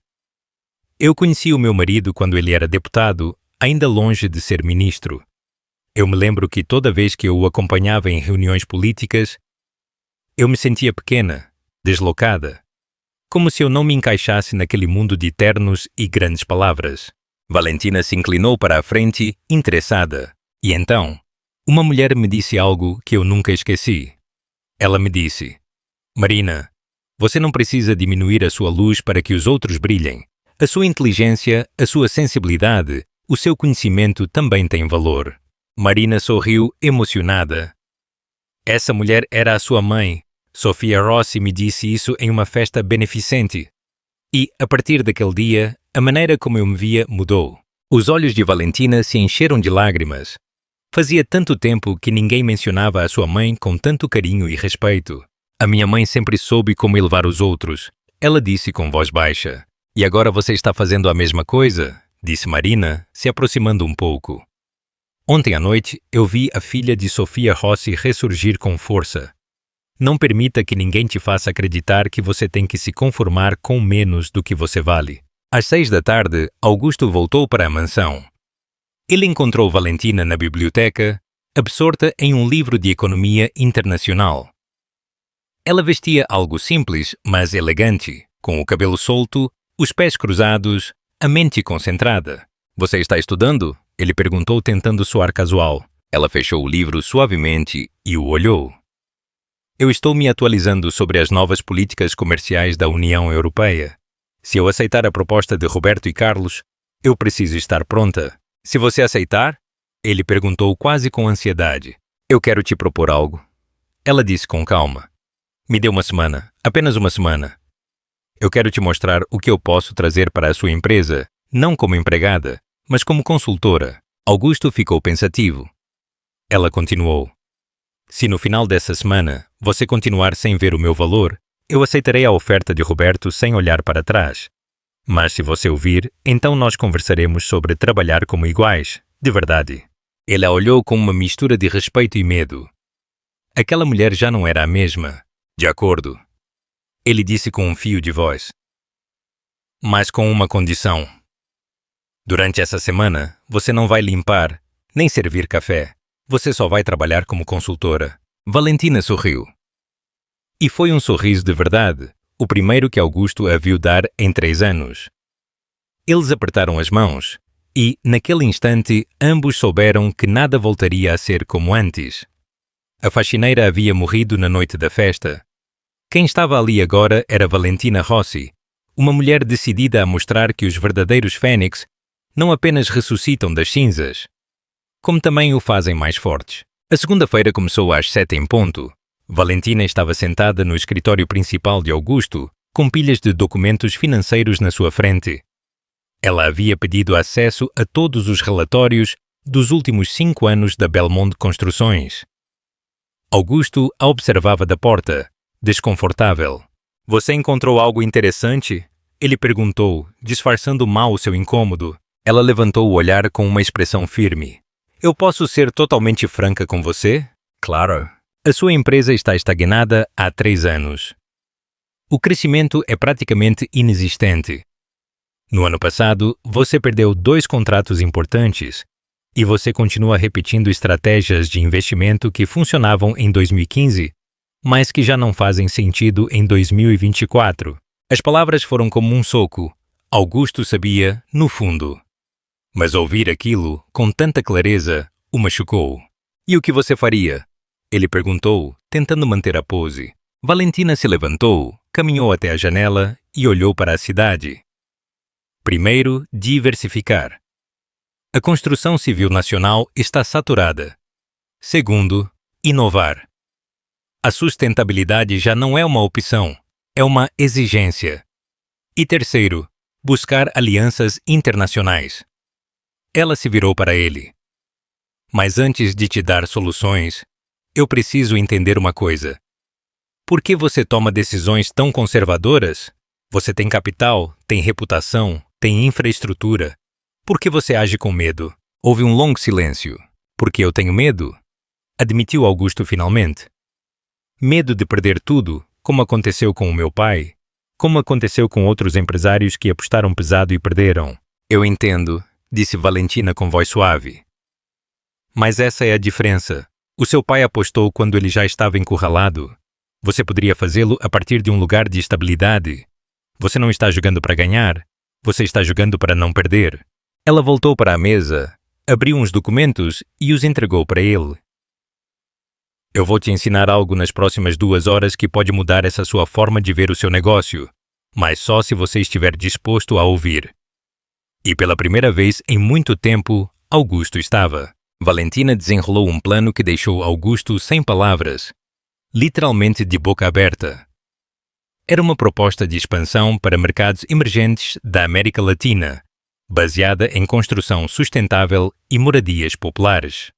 [SPEAKER 1] Eu conheci o meu marido quando ele era deputado, ainda longe de ser ministro. Eu me lembro que toda vez que eu o acompanhava em reuniões políticas, eu me sentia pequena, deslocada, como se eu não me encaixasse naquele mundo de ternos e grandes palavras. Valentina se inclinou para a frente, interessada. E então, uma mulher me disse algo que eu nunca esqueci. Ela me disse: Marina, você não precisa diminuir a sua luz para que os outros brilhem. A sua inteligência, a sua sensibilidade, o seu conhecimento também têm valor. Marina sorriu emocionada. Essa mulher era a sua mãe. Sofia Rossi me disse isso em uma festa beneficente. E, a partir daquele dia, a maneira como eu me via mudou. Os olhos de Valentina se encheram de lágrimas. Fazia tanto tempo que ninguém mencionava a sua mãe com tanto carinho e respeito. A minha mãe sempre soube como elevar os outros. Ela disse com voz baixa. E agora você está fazendo a mesma coisa? Disse Marina, se aproximando um pouco. Ontem à noite, eu vi a filha de Sofia Rossi ressurgir com força. Não permita que ninguém te faça acreditar que você tem que se conformar com menos do que você vale. Às 6 da tarde, Augusto voltou para a mansão. Ele encontrou Valentina na biblioteca, absorta em um livro de economia internacional. Ela vestia algo simples, mas elegante, com o cabelo solto, os pés cruzados, a mente concentrada. Você está estudando? Ele perguntou tentando soar casual. Ela fechou o livro suavemente e o olhou. Eu estou me atualizando sobre as novas políticas comerciais da União Europeia. Se eu aceitar a proposta de Roberto e Carlos, eu preciso estar pronta. Se você aceitar? Ele perguntou quase com ansiedade. Eu quero te propor algo. Ela disse com calma. Me dê uma semana, apenas uma semana. Eu quero te mostrar o que eu posso trazer para a sua empresa, não como empregada, mas como consultora. Augusto ficou pensativo. Ela continuou. Se no final dessa semana você continuar sem ver o meu valor, eu aceitarei a oferta de Roberto sem olhar para trás. Mas se você ouvir, então nós conversaremos sobre trabalhar como iguais, de verdade. Ele a olhou com uma mistura de respeito e medo. Aquela mulher já não era a mesma. De acordo. Ele disse com um fio de voz. Mas com uma condição. Durante essa semana, você não vai limpar, nem servir café. Você só vai trabalhar como consultora. Valentina sorriu. E foi um sorriso de verdade, o primeiro que Augusto a viu dar em 3 anos. Eles apertaram as mãos e, naquele instante, ambos souberam que nada voltaria a ser como antes. A faxineira havia morrido na noite da festa. Quem estava ali agora era Valentina Rossi, uma mulher decidida a mostrar que os verdadeiros fênix não apenas ressuscitam das cinzas, como também o fazem mais fortes. A segunda-feira começou às 7 em ponto. Valentina estava sentada no escritório principal de Augusto, com pilhas de documentos financeiros na sua frente. Ela havia pedido acesso a todos os relatórios dos últimos 5 anos da Belmonte Construções. Augusto a observava da porta, desconfortável. Você encontrou algo interessante? Ele perguntou, disfarçando mal o seu incômodo. Ela levantou o olhar com uma expressão firme. Eu posso ser totalmente franca com você? Claro. A sua empresa está estagnada há 3 anos. O crescimento é praticamente inexistente. No ano passado, você perdeu 2 contratos importantes e você continua repetindo estratégias de investimento que funcionavam em 2015, mas que já não fazem sentido em 2024. As palavras foram como um soco. Augusto sabia, no fundo. Mas ouvir aquilo, com tanta clareza, o machucou. E o que você faria? Ele perguntou, tentando manter a pose. Valentina se levantou, caminhou até a janela e olhou para a cidade. Primeiro, diversificar. A construção civil nacional está saturada. Segundo, inovar. A sustentabilidade já não é uma opção, é uma exigência. E terceiro, buscar alianças internacionais. Ela se virou para ele. Mas antes de te dar soluções, eu preciso entender uma coisa. Por que você toma decisões tão conservadoras? Você tem capital, tem reputação, tem infraestrutura. Por que você age com medo? Houve um longo silêncio. Porque eu tenho medo? Admitiu Augusto finalmente. Medo de perder tudo, como aconteceu com o meu pai, como aconteceu com outros empresários que apostaram pesado e perderam. Eu entendo, disse Valentina com voz suave. Mas essa é a diferença. O seu pai apostou quando ele já estava encurralado. Você poderia fazê-lo a partir de um lugar de estabilidade. Você não está jogando para ganhar, você está jogando para não perder. Ela voltou para a mesa, abriu uns documentos e os entregou para ele. Eu vou te ensinar algo nas próximas 2 horas que pode mudar essa sua forma de ver o seu negócio, mas só se você estiver disposto a ouvir. E pela primeira vez em muito tempo, Augusto estava. Valentina desenrolou um plano que deixou Augusto sem palavras, literalmente de boca aberta. Era uma proposta de expansão para mercados emergentes da América Latina, baseada em construção sustentável e moradias populares.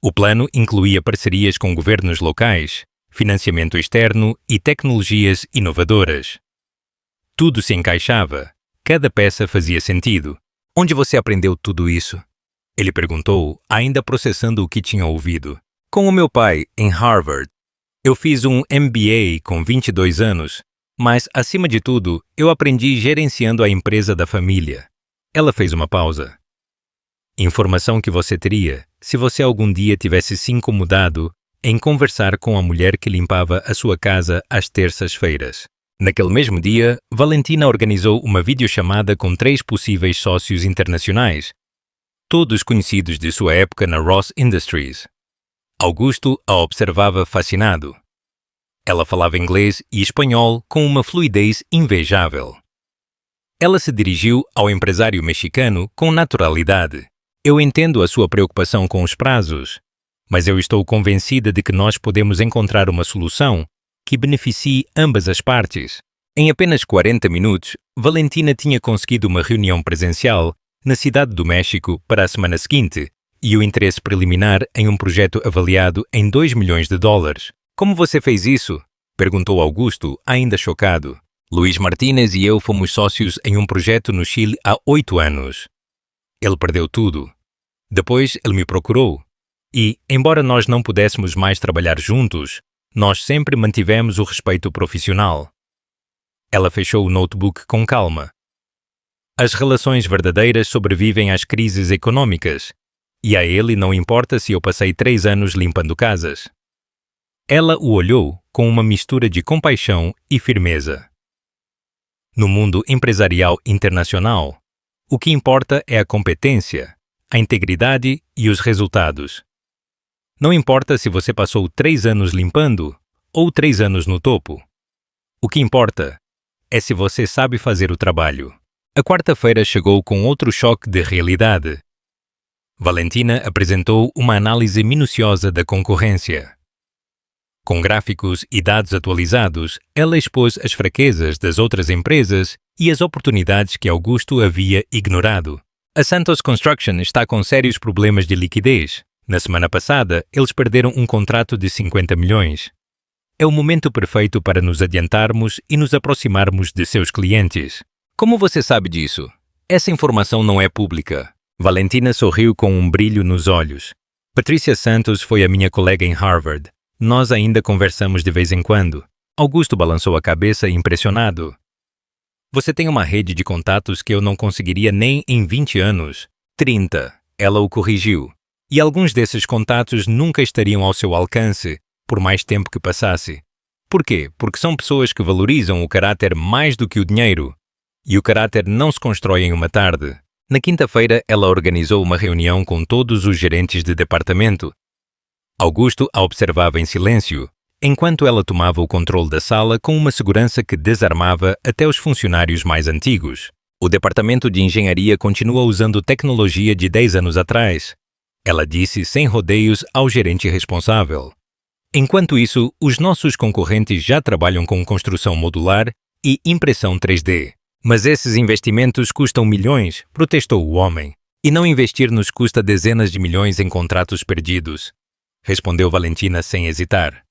[SPEAKER 1] O plano incluía parcerias com governos locais, financiamento externo e tecnologias inovadoras. Tudo se encaixava, cada peça fazia sentido. Onde você aprendeu tudo isso? Ele perguntou, ainda processando o que tinha ouvido. Com o meu pai, em Harvard. Eu fiz um MBA com 22 anos, mas, acima de tudo, eu aprendi gerenciando a empresa da família. Ela fez uma pausa. Informação que você teria se você algum dia tivesse se incomodado em conversar com a mulher que limpava a sua casa às terças-feiras. Naquele mesmo dia, Valentina organizou uma videochamada com 3 possíveis sócios internacionais, todos conhecidos de sua época na Ross Industries. Augusto a observava fascinado. Ela falava inglês e espanhol com uma fluidez invejável. Ela se dirigiu ao empresário mexicano com naturalidade. Eu entendo a sua preocupação com os prazos, mas eu estou convencida de que nós podemos encontrar uma solução que beneficie ambas as partes. Em apenas 40 minutos, Valentina tinha conseguido uma reunião presencial na Cidade do México para a semana seguinte e o interesse preliminar em um projeto avaliado em $2 milhões. Como você fez isso? Perguntou Augusto, ainda chocado. Luís Martínez e eu fomos sócios em um projeto no Chile há 8 anos. Ele perdeu tudo. Depois ele me procurou. E, embora nós não pudéssemos mais trabalhar juntos, nós sempre mantivemos o respeito profissional. Ela fechou o notebook com calma. As relações verdadeiras sobrevivem às crises econômicas, e a ele não importa se eu passei 3 anos limpando casas. Ela o olhou com uma mistura de compaixão e firmeza. No mundo empresarial internacional, o que importa é a competência, a integridade e os resultados. Não importa se você passou 3 anos limpando ou 3 anos no topo. O que importa é se você sabe fazer o trabalho. A quarta-feira chegou com outro choque de realidade. Valentina apresentou uma análise minuciosa da concorrência. Com gráficos e dados atualizados, ela expôs as fraquezas das outras empresas e as oportunidades que Augusto havia ignorado. A Santos Construction está com sérios problemas de liquidez. Na semana passada, eles perderam um contrato de 50 milhões. É o momento perfeito para nos adiantarmos e nos aproximarmos de seus clientes. Como você sabe disso? Essa informação não é pública. Valentina sorriu com um brilho nos olhos. Patrícia Santos foi a minha colega em Harvard. Nós ainda conversamos de vez em quando. Augusto balançou a cabeça impressionado. Você tem uma rede de contatos que eu não conseguiria nem em 20 anos. 30. Ela o corrigiu. E alguns desses contatos nunca estariam ao seu alcance, por mais tempo que passasse. Por quê? Porque são pessoas que valorizam o caráter mais do que o dinheiro. E o caráter não se constrói em uma tarde. Na quinta-feira, ela organizou uma reunião com todos os gerentes de departamento. Augusto a observava em silêncio, enquanto ela tomava o controle da sala com uma segurança que desarmava até os funcionários mais antigos. O departamento de engenharia continua usando tecnologia de 10 anos atrás. Ela disse sem rodeios ao gerente responsável. Enquanto isso, os nossos concorrentes já trabalham com construção modular e impressão 3D. Mas esses investimentos custam milhões, protestou o homem. E não investir nos custa dezenas de milhões em contratos perdidos, respondeu Valentina sem hesitar.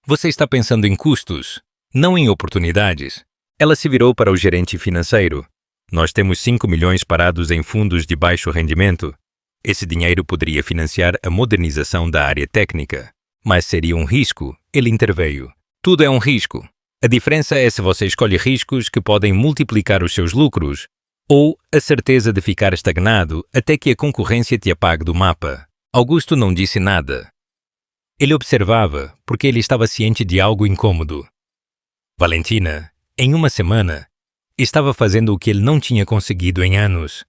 [SPEAKER 1] Você está pensando em custos, não em oportunidades. Ela se virou para o gerente financeiro. Nós temos 5 milhões parados em fundos de baixo rendimento. Esse dinheiro poderia financiar a modernização da área técnica. Mas seria um risco, ele interveio. Tudo é um risco. A diferença é se você escolhe riscos que podem multiplicar os seus lucros ou a certeza de ficar estagnado até que a concorrência te apague do mapa. Augusto não disse nada. Ele observava porque ele estava ciente de algo incômodo. Valentina, em uma semana, estava fazendo o que ele não tinha conseguido em anos.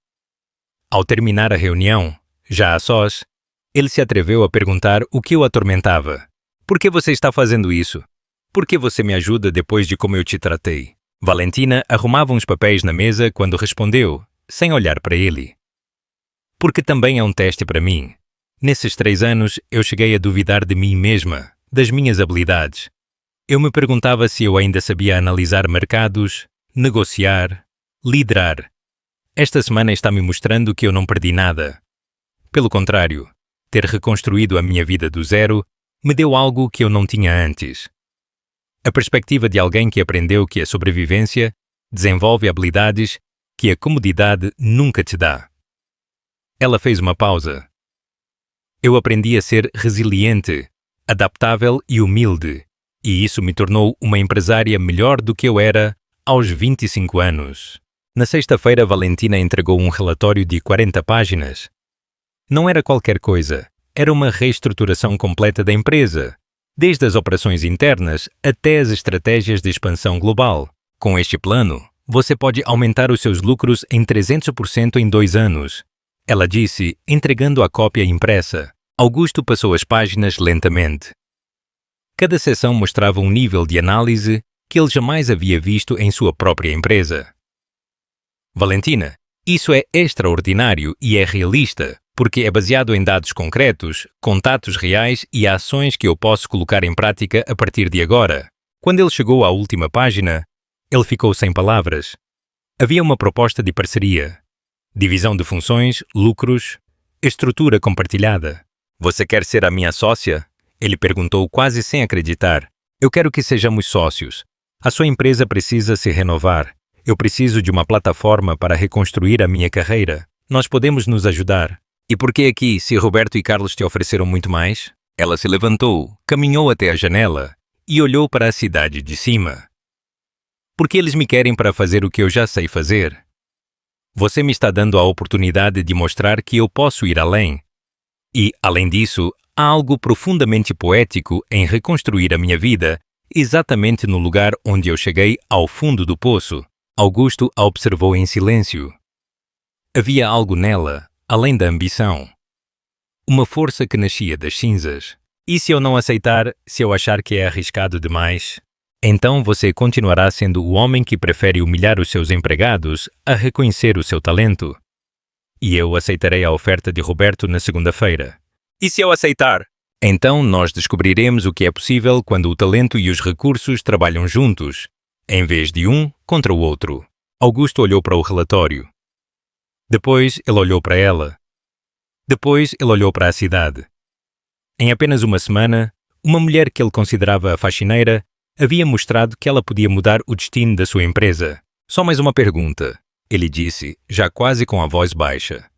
[SPEAKER 1] Ao terminar a reunião, já a sós, ele se atreveu a perguntar o que o atormentava. Por que você está fazendo isso? Por que você me ajuda depois de como eu te tratei? Valentina arrumava uns papéis na mesa quando respondeu, sem olhar para ele. Porque também é um teste para mim. Nesses 3 anos, eu cheguei a duvidar de mim mesma, das minhas habilidades. Eu me perguntava se eu ainda sabia analisar mercados, negociar, liderar. Esta semana está me mostrando que eu não perdi nada. Pelo contrário, ter reconstruído a minha vida do zero me deu algo que eu não tinha antes. A perspectiva de alguém que aprendeu que a sobrevivência desenvolve habilidades que a comodidade nunca te dá. Ela fez uma pausa. Eu aprendi a ser resiliente, adaptável e humilde, e isso me tornou uma empresária melhor do que eu era aos 25 anos. Na sexta-feira, Valentina entregou um relatório de 40 páginas. Não era qualquer coisa, era uma reestruturação completa da empresa, desde as operações internas até as estratégias de expansão global. Com este plano, você pode aumentar os seus lucros em 300% em 2 anos. Ela disse, entregando a cópia impressa. Augusto passou as páginas lentamente. Cada seção mostrava um nível de análise que ele jamais havia visto em sua própria empresa. Valentina, isso é extraordinário e é realista, porque é baseado em dados concretos, contatos reais e ações que eu posso colocar em prática a partir de agora. Quando ele chegou à última página, ele ficou sem palavras. Havia uma proposta de parceria. Divisão de funções, lucros, estrutura compartilhada. Você quer ser a minha sócia? Ele perguntou quase sem acreditar. Eu quero que sejamos sócios. A sua empresa precisa se renovar. Eu preciso de uma plataforma para reconstruir a minha carreira. Nós podemos nos ajudar. E por que aqui, se Roberto e Carlos te ofereceram muito mais? Ela se levantou, caminhou até a janela e olhou para a cidade de cima. Porque eles me querem para fazer o que eu já sei fazer. Você me está dando a oportunidade de mostrar que eu posso ir além. E, além disso, há algo profundamente poético em reconstruir a minha vida exatamente no lugar onde eu cheguei ao fundo do poço. Augusto a observou em silêncio. Havia algo nela, além da ambição. Uma força que nascia das cinzas. E se eu não aceitar, se eu achar que é arriscado demais? Então você continuará sendo o homem que prefere humilhar os seus empregados a reconhecer o seu talento. E eu aceitarei a oferta de Roberto na segunda-feira. E se eu aceitar? Então nós descobriremos o que é possível quando o talento e os recursos trabalham juntos, em vez de um contra o outro. Augusto olhou para o relatório. Depois ele olhou para ela. Depois ele olhou para a cidade. Em apenas uma semana, uma mulher que ele considerava faxineira havia mostrado que ela podia mudar o destino da sua empresa. Só mais uma pergunta, ele disse, já quase com a voz baixa.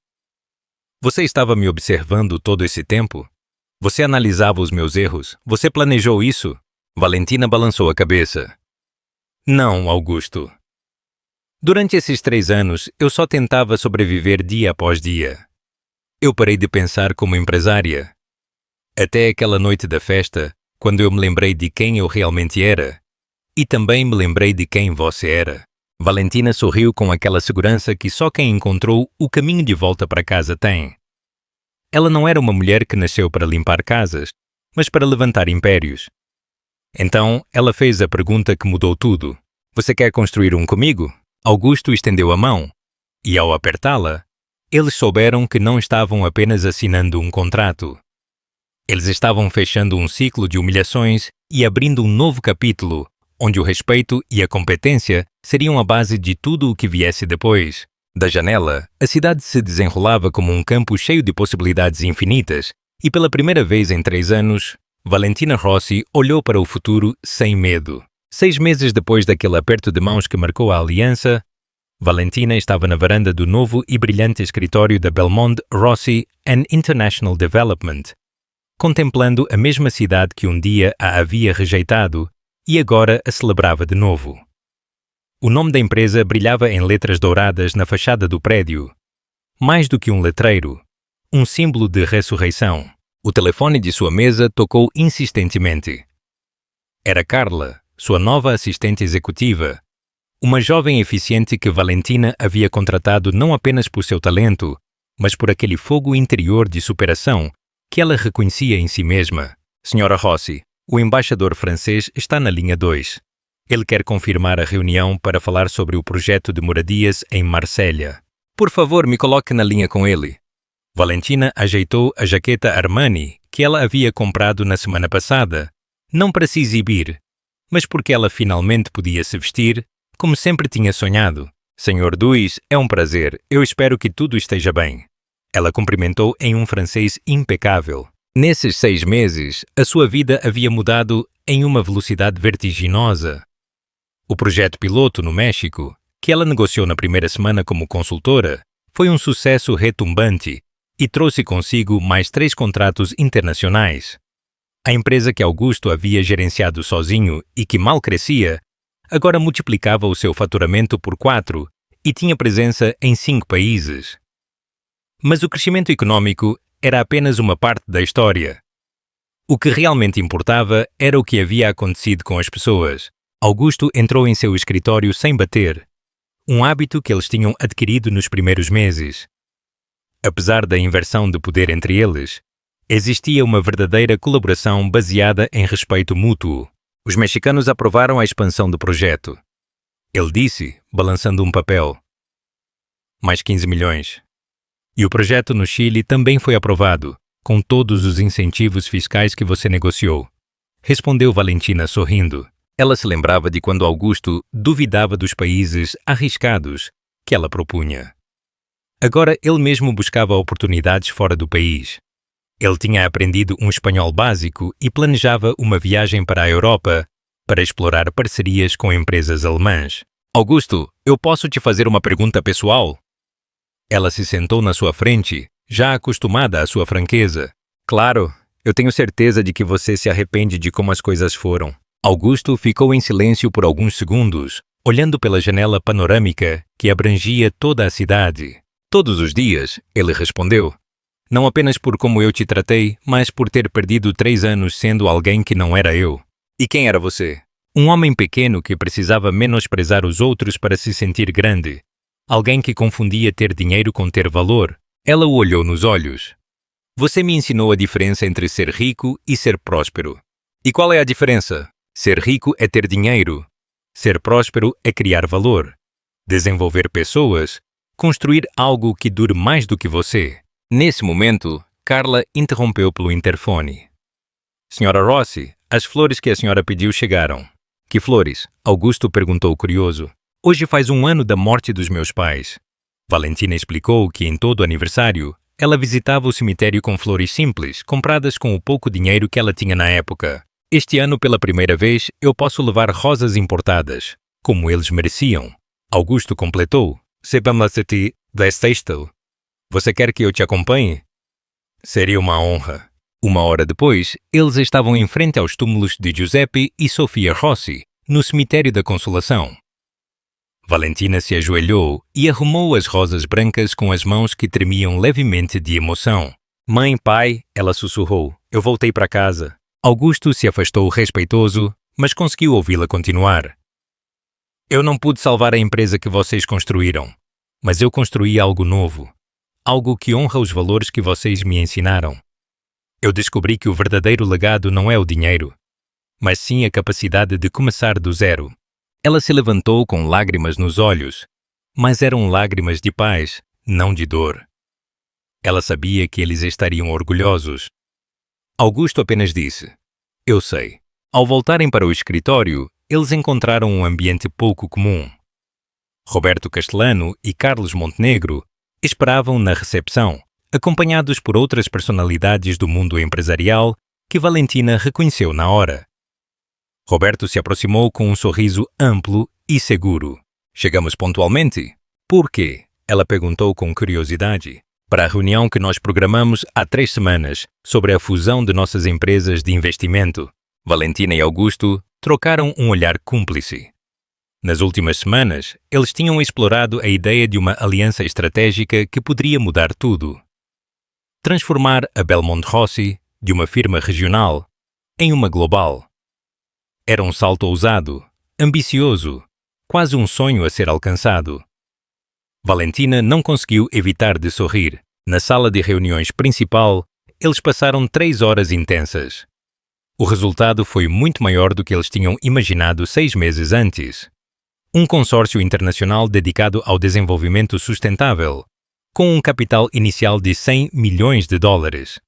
[SPEAKER 1] Você estava me observando todo esse tempo? Você analisava os meus erros? Você planejou isso? Valentina balançou a cabeça. Não, Augusto. Durante esses 3 anos, eu só tentava sobreviver dia após dia. Eu parei de pensar como empresária. Até aquela noite da festa, quando eu me lembrei de quem eu realmente era. E também me lembrei de quem você era. Valentina sorriu com aquela segurança que só quem encontrou o caminho de volta para casa tem. Ela não era uma mulher que nasceu para limpar casas, mas para levantar impérios. Então, ela fez a pergunta que mudou tudo. Você quer construir um comigo? Augusto estendeu a mão, e ao apertá-la, eles souberam que não estavam apenas assinando um contrato. Eles estavam fechando um ciclo de humilhações e abrindo um novo capítulo, onde o respeito e a competência seriam a base de tudo o que viesse depois. Da janela, a cidade se desenrolava como um campo cheio de possibilidades infinitas, e pela primeira vez em 3 anos, Valentina Rossi olhou para o futuro sem medo. 6 meses depois daquele aperto de mãos que marcou a aliança, Valentina estava na varanda do novo e brilhante escritório da Belmond Rossi and International Development, contemplando a mesma cidade que um dia a havia rejeitado e agora a celebrava de novo. O nome da empresa brilhava em letras douradas na fachada do prédio. Mais do que um letreiro, um símbolo de ressurreição. O telefone de sua mesa tocou insistentemente. Era Carla, sua nova assistente executiva, uma jovem eficiente que Valentina havia contratado não apenas por seu talento, mas por aquele fogo interior de superação que ela reconhecia em si mesma. Senhora Rossi, o embaixador francês está na linha 2. Ele quer confirmar a reunião para falar sobre o projeto de moradias em Marselha. Por favor, me coloque na linha com ele. Valentina ajeitou a jaqueta Armani que ela havia comprado na semana passada, não para se exibir, mas porque ela finalmente podia se vestir como sempre tinha sonhado. Senhor Duis, é um prazer. Eu espero que tudo esteja bem. Ela cumprimentou em um francês impecável. Nesses 6 meses, a sua vida havia mudado em uma velocidade vertiginosa. O projeto piloto no México, que ela negociou na primeira semana como consultora, foi um sucesso retumbante e trouxe consigo mais 3 contratos internacionais. A empresa que Augusto havia gerenciado sozinho e que mal crescia, agora multiplicava o seu faturamento por 4 e tinha presença em 5 países. Mas o crescimento econômico era apenas uma parte da história. O que realmente importava era o que havia acontecido com as pessoas. Augusto entrou em seu escritório sem bater, um hábito que eles tinham adquirido nos primeiros meses. Apesar da inversão de poder entre eles, existia uma verdadeira colaboração baseada em respeito mútuo. Os mexicanos aprovaram a expansão do projeto. Ele disse, balançando um papel. Mais 15 milhões. E o projeto no Chile também foi aprovado, com todos os incentivos fiscais que você negociou. Respondeu Valentina sorrindo. Ela se lembrava de quando Augusto duvidava dos países arriscados que ela propunha. Agora ele mesmo buscava oportunidades fora do país. Ele tinha aprendido um espanhol básico e planejava uma viagem para a Europa para explorar parcerias com empresas alemãs. Augusto, eu posso te fazer uma pergunta pessoal? Ela se sentou na sua frente, já acostumada à sua franqueza. Claro, eu tenho certeza de que você se arrepende de como as coisas foram. Augusto ficou em silêncio por alguns segundos, olhando pela janela panorâmica que abrangia toda a cidade. Todos os dias, ele respondeu. Não apenas por como eu te tratei, mas por ter perdido 3 anos sendo alguém que não era eu. E quem era você? Um homem pequeno que precisava menosprezar os outros para se sentir grande. Alguém que confundia ter dinheiro com ter valor. Ela o olhou nos olhos. Você me ensinou a diferença entre ser rico e ser próspero. E qual é a diferença? Ser rico é ter dinheiro. Ser próspero é criar valor. Desenvolver pessoas. Construir algo que dure mais do que você. Nesse momento, Carla interrompeu pelo interfone. Senhora Rossi, as flores que a senhora pediu chegaram. Que flores? Augusto perguntou curioso. Hoje faz 1 ano da morte dos meus pais. Valentina explicou que em todo aniversário, ela visitava o cemitério com flores simples, compradas com o pouco dinheiro que ela tinha na época. Este ano, pela primeira vez, eu posso levar rosas importadas, como eles mereciam. Augusto completou. Sepamlaceti Blestestel. Você quer que eu te acompanhe? Seria uma honra. 1 hora depois, eles estavam em frente aos túmulos de Giuseppe e Sofia Rossi, no cemitério da Consolação. Valentina se ajoelhou e arrumou as rosas brancas com as mãos que tremiam levemente de emoção. Mãe, pai, ela sussurrou, eu voltei para casa. Augusto se afastou respeitoso, mas conseguiu ouvi-la continuar. Eu não pude salvar a empresa que vocês construíram, mas eu construí algo novo, algo que honra os valores que vocês me ensinaram. Eu descobri que o verdadeiro legado não é o dinheiro, mas sim a capacidade de começar do zero. Ela se levantou com lágrimas nos olhos, mas eram lágrimas de paz, não de dor. Ela sabia que eles estariam orgulhosos. Augusto apenas disse, eu sei. Ao voltarem para o escritório, eles encontraram um ambiente pouco comum. Roberto Castellano e Carlos Montenegro esperavam na recepção, acompanhados por outras personalidades do mundo empresarial que Valentina reconheceu na hora. Roberto se aproximou com um sorriso amplo e seguro. Chegamos pontualmente? Por quê? Ela perguntou com curiosidade. Para a reunião que nós programamos há 3 semanas sobre a fusão de nossas empresas de investimento. Valentina e Augusto trocaram um olhar cúmplice. Nas últimas semanas, eles tinham explorado a ideia de uma aliança estratégica que poderia mudar tudo. Transformar a Belmont Rossi, de uma firma regional, em uma global. Era um salto ousado, ambicioso, quase um sonho a ser alcançado. Valentina não conseguiu evitar de sorrir. Na sala de reuniões principal, eles passaram 3 horas intensas. O resultado foi muito maior do que eles tinham imaginado 6 meses antes. Um consórcio internacional dedicado ao desenvolvimento sustentável, com um capital inicial de 100 milhões de dólares.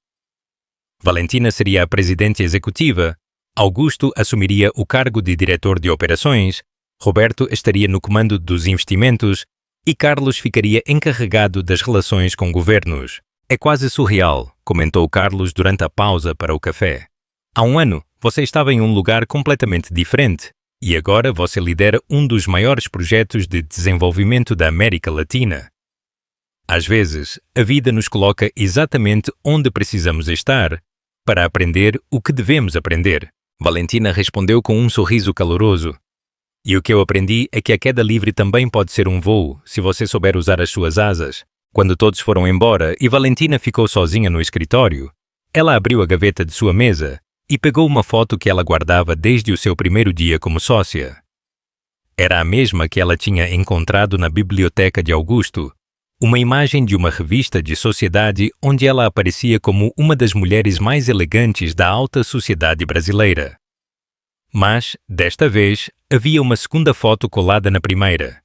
[SPEAKER 1] Valentina seria a presidente executiva, Augusto assumiria o cargo de diretor de operações, Roberto estaria no comando dos investimentos e Carlos ficaria encarregado das relações com governos. É quase surreal, comentou Carlos durante a pausa para o café. Há 1 ano, você estava em um lugar completamente diferente e agora você lidera um dos maiores projetos de desenvolvimento da América Latina. Às vezes, a vida nos coloca exatamente onde precisamos estar para aprender o que devemos aprender. Valentina respondeu com um sorriso caloroso. E o que eu aprendi é que a queda livre também pode ser um voo, se você souber usar as suas asas. Quando todos foram embora e Valentina ficou sozinha no escritório, ela abriu a gaveta de sua mesa e pegou uma foto que ela guardava desde o seu primeiro dia como sócia. Era a mesma que ela tinha encontrado na biblioteca de Augusto, uma imagem de uma revista de sociedade onde ela aparecia como uma das mulheres mais elegantes da alta sociedade brasileira. Mas, desta vez, havia uma segunda foto colada na primeira.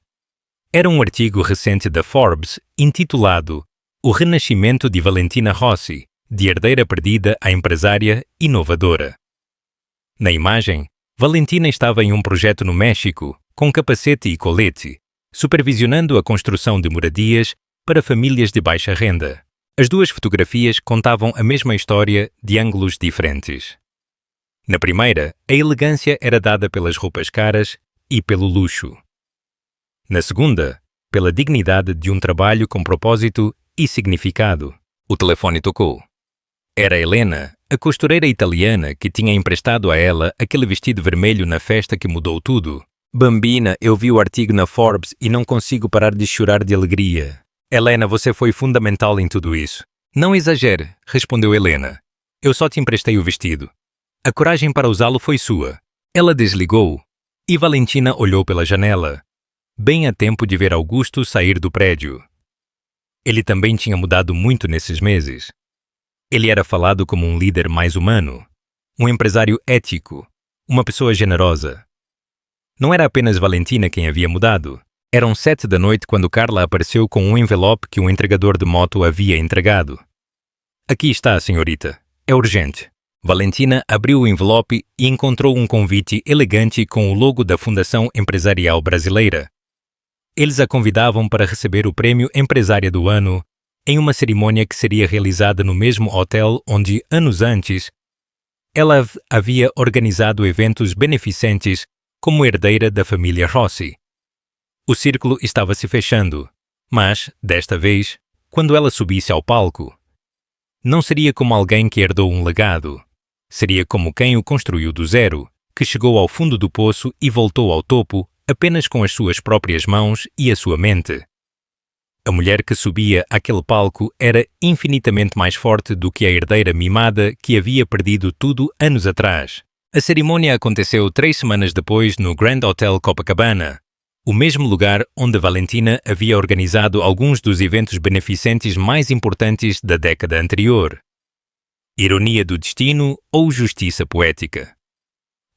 [SPEAKER 1] Era um artigo recente da Forbes intitulado O Renascimento de Valentina Rossi, de herdeira perdida a empresária inovadora. Na imagem, Valentina estava em um projeto no México, com capacete e colete, supervisionando a construção de moradias para famílias de baixa renda. As 2 fotografias contavam a mesma história de ângulos diferentes. Na primeira, a elegância era dada pelas roupas caras e pelo luxo. Na segunda, pela dignidade de um trabalho com propósito e significado. O telefone tocou. Era Helena, a costureira italiana que tinha emprestado a ela aquele vestido vermelho na festa que mudou tudo. Bambina, eu vi o artigo na Forbes e não consigo parar de chorar de alegria. Helena, você foi fundamental em tudo isso. Não exagere, respondeu Helena. Eu só te emprestei o vestido. A coragem para usá-lo foi sua. Ela desligou e Valentina olhou pela janela, bem a tempo de ver Augusto sair do prédio. Ele também tinha mudado muito nesses meses. Ele era falado como um líder mais humano, um empresário ético, uma pessoa generosa. Não era apenas Valentina quem havia mudado. Eram 7 da noite quando Carla apareceu com um envelope que um entregador de moto havia entregado. Aqui está, senhorita. É urgente. Valentina abriu o envelope e encontrou um convite elegante com o logo da Fundação Empresarial Brasileira. Eles a convidavam para receber o Prêmio Empresária do Ano em uma cerimônia que seria realizada no mesmo hotel onde, anos antes, ela havia organizado eventos beneficentes como herdeira da família Rossi. O círculo estava se fechando, mas, desta vez, quando ela subisse ao palco, não seria como alguém que herdou um legado. Seria como quem o construiu do zero, que chegou ao fundo do poço e voltou ao topo, apenas com as suas próprias mãos e a sua mente. A mulher que subia àquele palco era infinitamente mais forte do que a herdeira mimada que havia perdido tudo anos atrás. A cerimônia aconteceu 3 semanas depois no Grand Hotel Copacabana, o mesmo lugar onde Valentina havia organizado alguns dos eventos beneficentes mais importantes da década anterior. Ironia do destino ou justiça poética?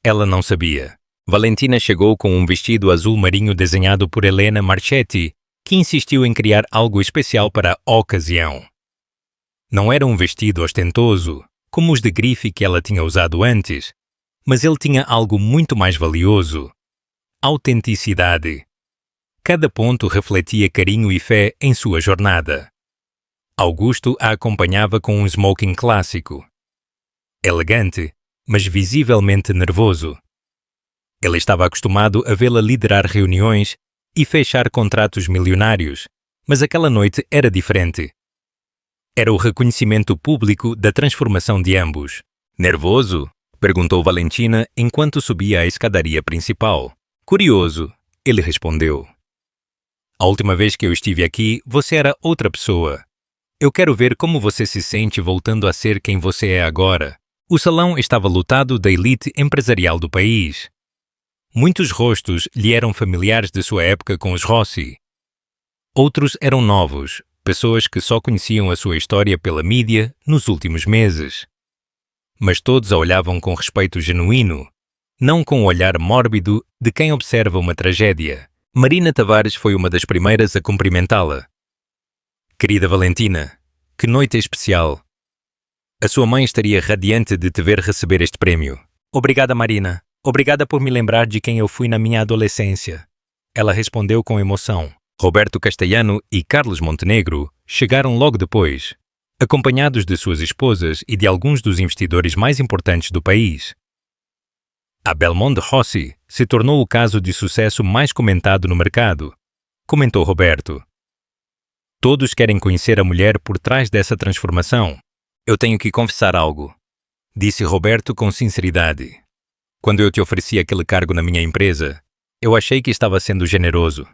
[SPEAKER 1] Ela não sabia. Valentina chegou com um vestido azul marinho desenhado por Helena Marchetti, que insistiu em criar algo especial para a ocasião. Não era um vestido ostentoso, como os de grife que ela tinha usado antes, mas ele tinha algo muito mais valioso: autenticidade. Cada ponto refletia carinho e fé em sua jornada. Augusto a acompanhava com um smoking clássico. Elegante, mas visivelmente nervoso. Ele estava acostumado a vê-la liderar reuniões e fechar contratos milionários, mas aquela noite era diferente. Era o reconhecimento público da transformação de ambos. Nervoso? Perguntou Valentina enquanto subia a escadaria principal. Curioso, ele respondeu. A última vez que eu estive aqui, você era outra pessoa. Eu quero ver como você se sente voltando a ser quem você é agora. O salão estava lotado da elite empresarial do país. Muitos rostos lhe eram familiares de sua época com os Rossi. Outros eram novos, pessoas que só conheciam a sua história pela mídia nos últimos meses. Mas todos a olhavam com respeito genuíno, não com o olhar mórbido de quem observa uma tragédia. Marina Tavares foi uma das primeiras a cumprimentá-la. Querida Valentina, que noite especial. A sua mãe estaria radiante de te ver receber este prémio. Obrigada, Marina. Obrigada por me lembrar de quem eu fui na minha adolescência. Ela respondeu com emoção. Roberto Castellano e Carlos Montenegro chegaram logo depois, acompanhados de suas esposas e de alguns dos investidores mais importantes do país. A Belmonte Rossi se tornou o caso de sucesso mais comentado no mercado, comentou Roberto. Todos querem conhecer a mulher por trás dessa transformação. Eu tenho que confessar algo, disse Roberto com sinceridade. Quando eu te ofereci aquele cargo na minha empresa, eu achei que estava sendo generoso.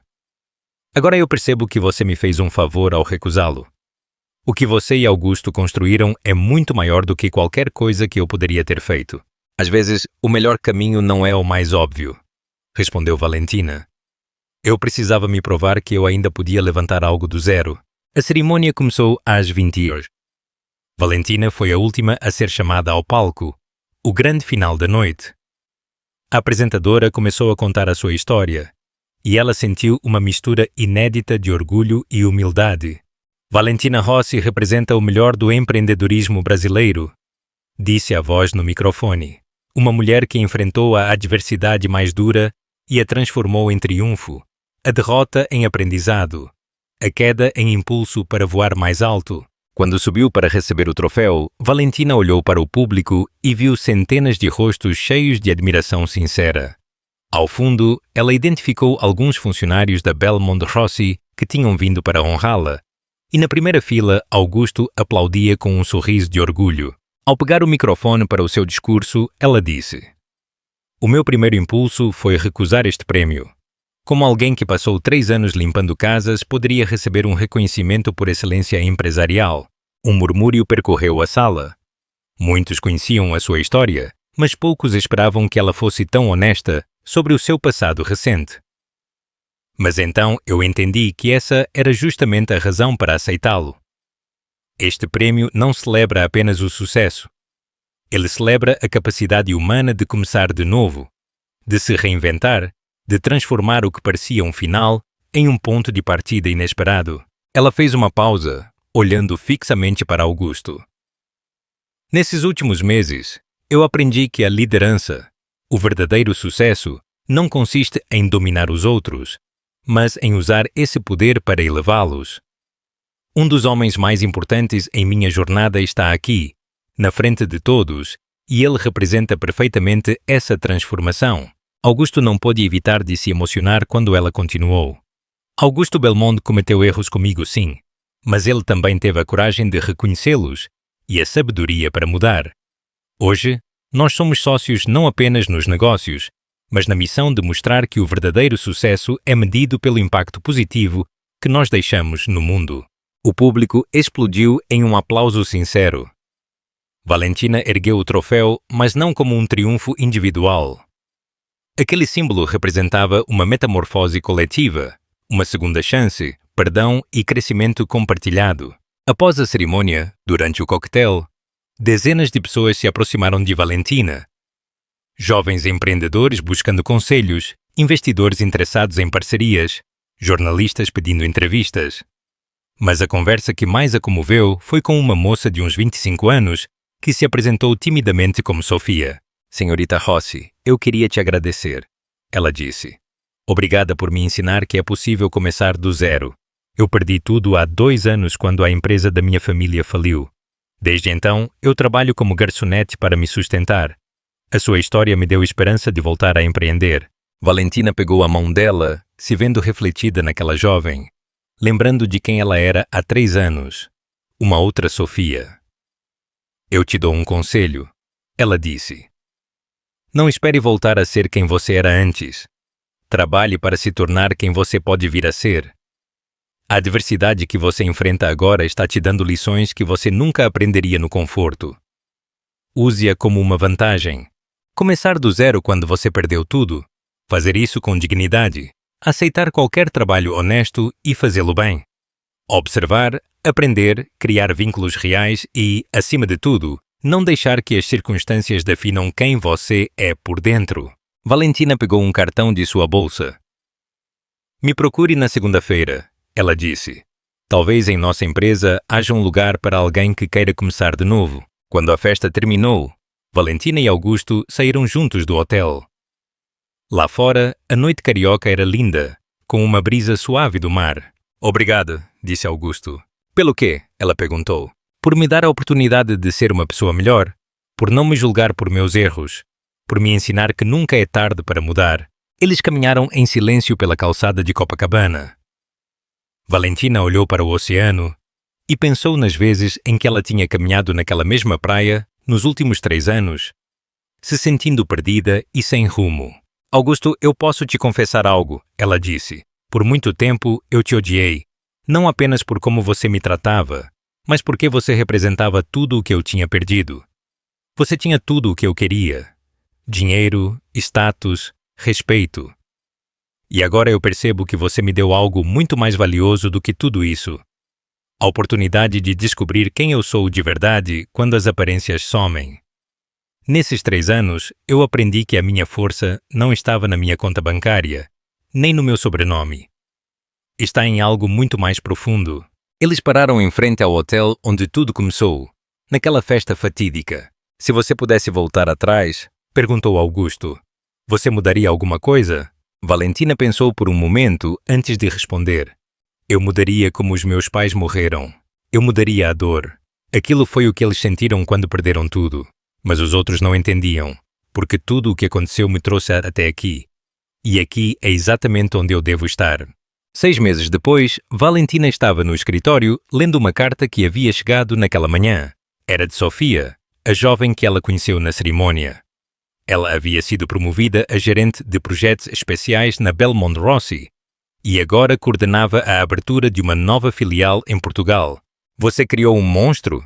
[SPEAKER 1] Agora eu percebo que você me fez um favor ao recusá-lo. O que você e Augusto construíram é muito maior do que qualquer coisa que eu poderia ter feito. Às vezes, o melhor caminho não é o mais óbvio, respondeu Valentina. Eu precisava me provar que eu ainda podia levantar algo do zero. A cerimônia começou às 20 horas. Valentina foi a última a ser chamada ao palco, o grande final da noite. A apresentadora começou a contar a sua história, e ela sentiu uma mistura inédita de orgulho e humildade. Valentina Rossi representa o melhor do empreendedorismo brasileiro, disse a voz no microfone. Uma mulher que enfrentou a adversidade mais dura e a transformou em triunfo, a derrota em aprendizado, a queda em impulso para voar mais alto. Quando subiu para receber o troféu, Valentina olhou para o público e viu centenas de rostos cheios de admiração sincera. Ao fundo, ela identificou alguns funcionários da Belmonte Rossi que tinham vindo para honrá-la, e na primeira fila, Augusto aplaudia com um sorriso de orgulho. Ao pegar o microfone para o seu discurso, ela disse: O meu primeiro impulso foi recusar este prémio. Como alguém que passou 3 anos limpando casas poderia receber um reconhecimento por excelência empresarial? Um murmúrio percorreu a sala. Muitos conheciam a sua história, mas poucos esperavam que ela fosse tão honesta sobre o seu passado recente. Mas então eu entendi que essa era justamente a razão para aceitá-lo. Este prémio não celebra apenas o sucesso. Ele celebra a capacidade humana de começar de novo, de se reinventar, de transformar o que parecia um final em um ponto de partida inesperado. Ela fez uma pausa, olhando fixamente para Augusto. Nesses últimos meses, eu aprendi que a liderança, o verdadeiro sucesso, não consiste em dominar os outros, mas em usar esse poder para elevá-los. Um dos homens mais importantes em minha jornada está aqui, na frente de todos, e ele representa perfeitamente essa transformação. Augusto não pôde evitar de se emocionar quando ela continuou. Augusto Belmonte cometeu erros comigo, sim, mas ele também teve a coragem de reconhecê-los e a sabedoria para mudar. Hoje, nós somos sócios não apenas nos negócios, mas na missão de mostrar que o verdadeiro sucesso é medido pelo impacto positivo que nós deixamos no mundo. O público explodiu em um aplauso sincero. Valentina ergueu o troféu, mas não como um triunfo individual. Aquele símbolo representava uma metamorfose coletiva, uma segunda chance, perdão e crescimento compartilhado. Após a cerimônia, durante o coquetel, dezenas de pessoas se aproximaram de Valentina. Jovens empreendedores buscando conselhos, investidores interessados em parcerias, jornalistas pedindo entrevistas. Mas a conversa que mais a comoveu foi com uma moça de uns 25 anos que se apresentou timidamente como Sofia. Senhorita Rossi, eu queria te agradecer, ela disse. Obrigada por me ensinar que é possível começar do zero. Eu perdi tudo há 2 anos quando a empresa da minha família faliu. Desde então, eu trabalho como garçonete para me sustentar. A sua história me deu esperança de voltar a empreender. Valentina pegou a mão dela, se vendo refletida naquela jovem, lembrando de quem ela era há 3 anos. Uma outra Sofia. Eu te dou um conselho, ela disse. Não espere voltar a ser quem você era antes. Trabalhe para se tornar quem você pode vir a ser. A adversidade que você enfrenta agora está te dando lições que você nunca aprenderia no conforto. Use-a como uma vantagem. Começar do zero quando você perdeu tudo. Fazer isso com dignidade. Aceitar qualquer trabalho honesto e fazê-lo bem. Observar, aprender, criar vínculos reais e, acima de tudo, não deixar que as circunstâncias definam quem você é por dentro. Valentina pegou um cartão de sua bolsa. Me procure na segunda-feira, ela disse. Talvez em nossa empresa haja um lugar para alguém que queira começar de novo. Quando a festa terminou, Valentina e Augusto saíram juntos do hotel. Lá fora, a noite carioca era linda, com uma brisa suave do mar. Obrigado, disse Augusto. Pelo quê? Ela perguntou. Por me dar a oportunidade de ser uma pessoa melhor, por não me julgar por meus erros, por me ensinar que nunca é tarde para mudar. Eles caminharam em silêncio pela calçada de Copacabana. Valentina olhou para o oceano e pensou nas vezes em que ela tinha caminhado naquela mesma praia nos últimos 3 anos, se sentindo perdida e sem rumo. Augusto, eu posso te confessar algo, ela disse. Por muito tempo eu te odiei, não apenas por como você me tratava, mas porque você representava tudo o que eu tinha perdido. Você tinha tudo o que eu queria. Dinheiro, status, respeito. E agora eu percebo que você me deu algo muito mais valioso do que tudo isso. A oportunidade de descobrir quem eu sou de verdade quando as aparências somem. Nesses 3 anos, eu aprendi que a minha força não estava na minha conta bancária, nem no meu sobrenome. Está em algo muito mais profundo. Eles pararam em frente ao hotel onde tudo começou, naquela festa fatídica. Se você pudesse voltar atrás, perguntou Augusto, você mudaria alguma coisa? Valentina pensou por um momento antes de responder. Eu mudaria como os meus pais morreram. Eu mudaria a dor. Aquilo foi o que eles sentiram quando perderam tudo. Mas os outros não entendiam, porque tudo o que aconteceu me trouxe até aqui. E aqui é exatamente onde eu devo estar. 6 meses depois, Valentina estava no escritório lendo uma carta que havia chegado naquela manhã. Era de Sofia, a jovem que ela conheceu na cerimônia. Ela havia sido promovida a gerente de projetos especiais na Belmont Rossi e agora coordenava a abertura de uma nova filial em Portugal. Você criou um monstro?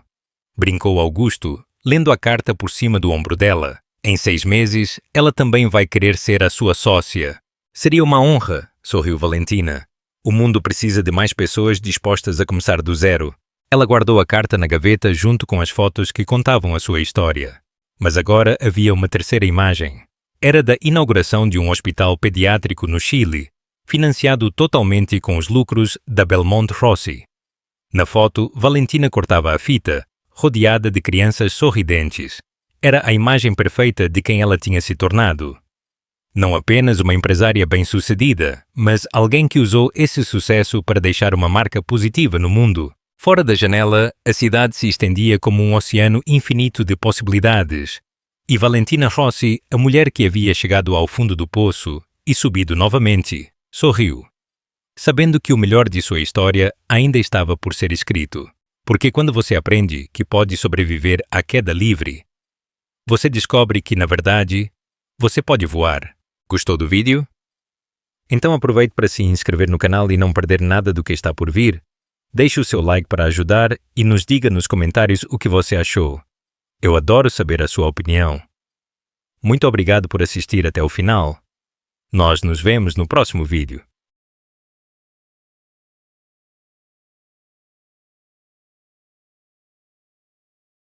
[SPEAKER 1] Brincou Augusto, lendo a carta por cima do ombro dela. Em 6 meses, ela também vai querer ser a sua sócia. Seria uma honra, sorriu Valentina. O mundo precisa de mais pessoas dispostas a começar do zero. Ela guardou a carta na gaveta junto com as fotos que contavam a sua história. Mas agora havia uma terceira imagem. Era da inauguração de um hospital pediátrico no Chile, financiado totalmente com os lucros da Belmont Rossi. Na foto, Valentina cortava a fita, rodeada de crianças sorridentes. Era a imagem perfeita de quem ela tinha se tornado. Não apenas uma empresária bem-sucedida, mas alguém que usou esse sucesso para deixar uma marca positiva no mundo. Fora da janela, a cidade se estendia como um oceano infinito de possibilidades. E Valentina Rossi, a mulher que havia chegado ao fundo do poço e subido novamente, sorriu, sabendo que o melhor de sua história ainda estava por ser escrito. Porque quando você aprende que pode sobreviver à queda livre, você descobre que, na verdade, você pode voar. Gostou do vídeo? Então aproveite para se inscrever no canal e não perder nada do que está por vir. Deixe o seu like para ajudar e nos diga nos comentários o que você achou. Eu adoro saber a sua opinião. Muito obrigado por assistir até o final. Nós nos vemos no próximo vídeo.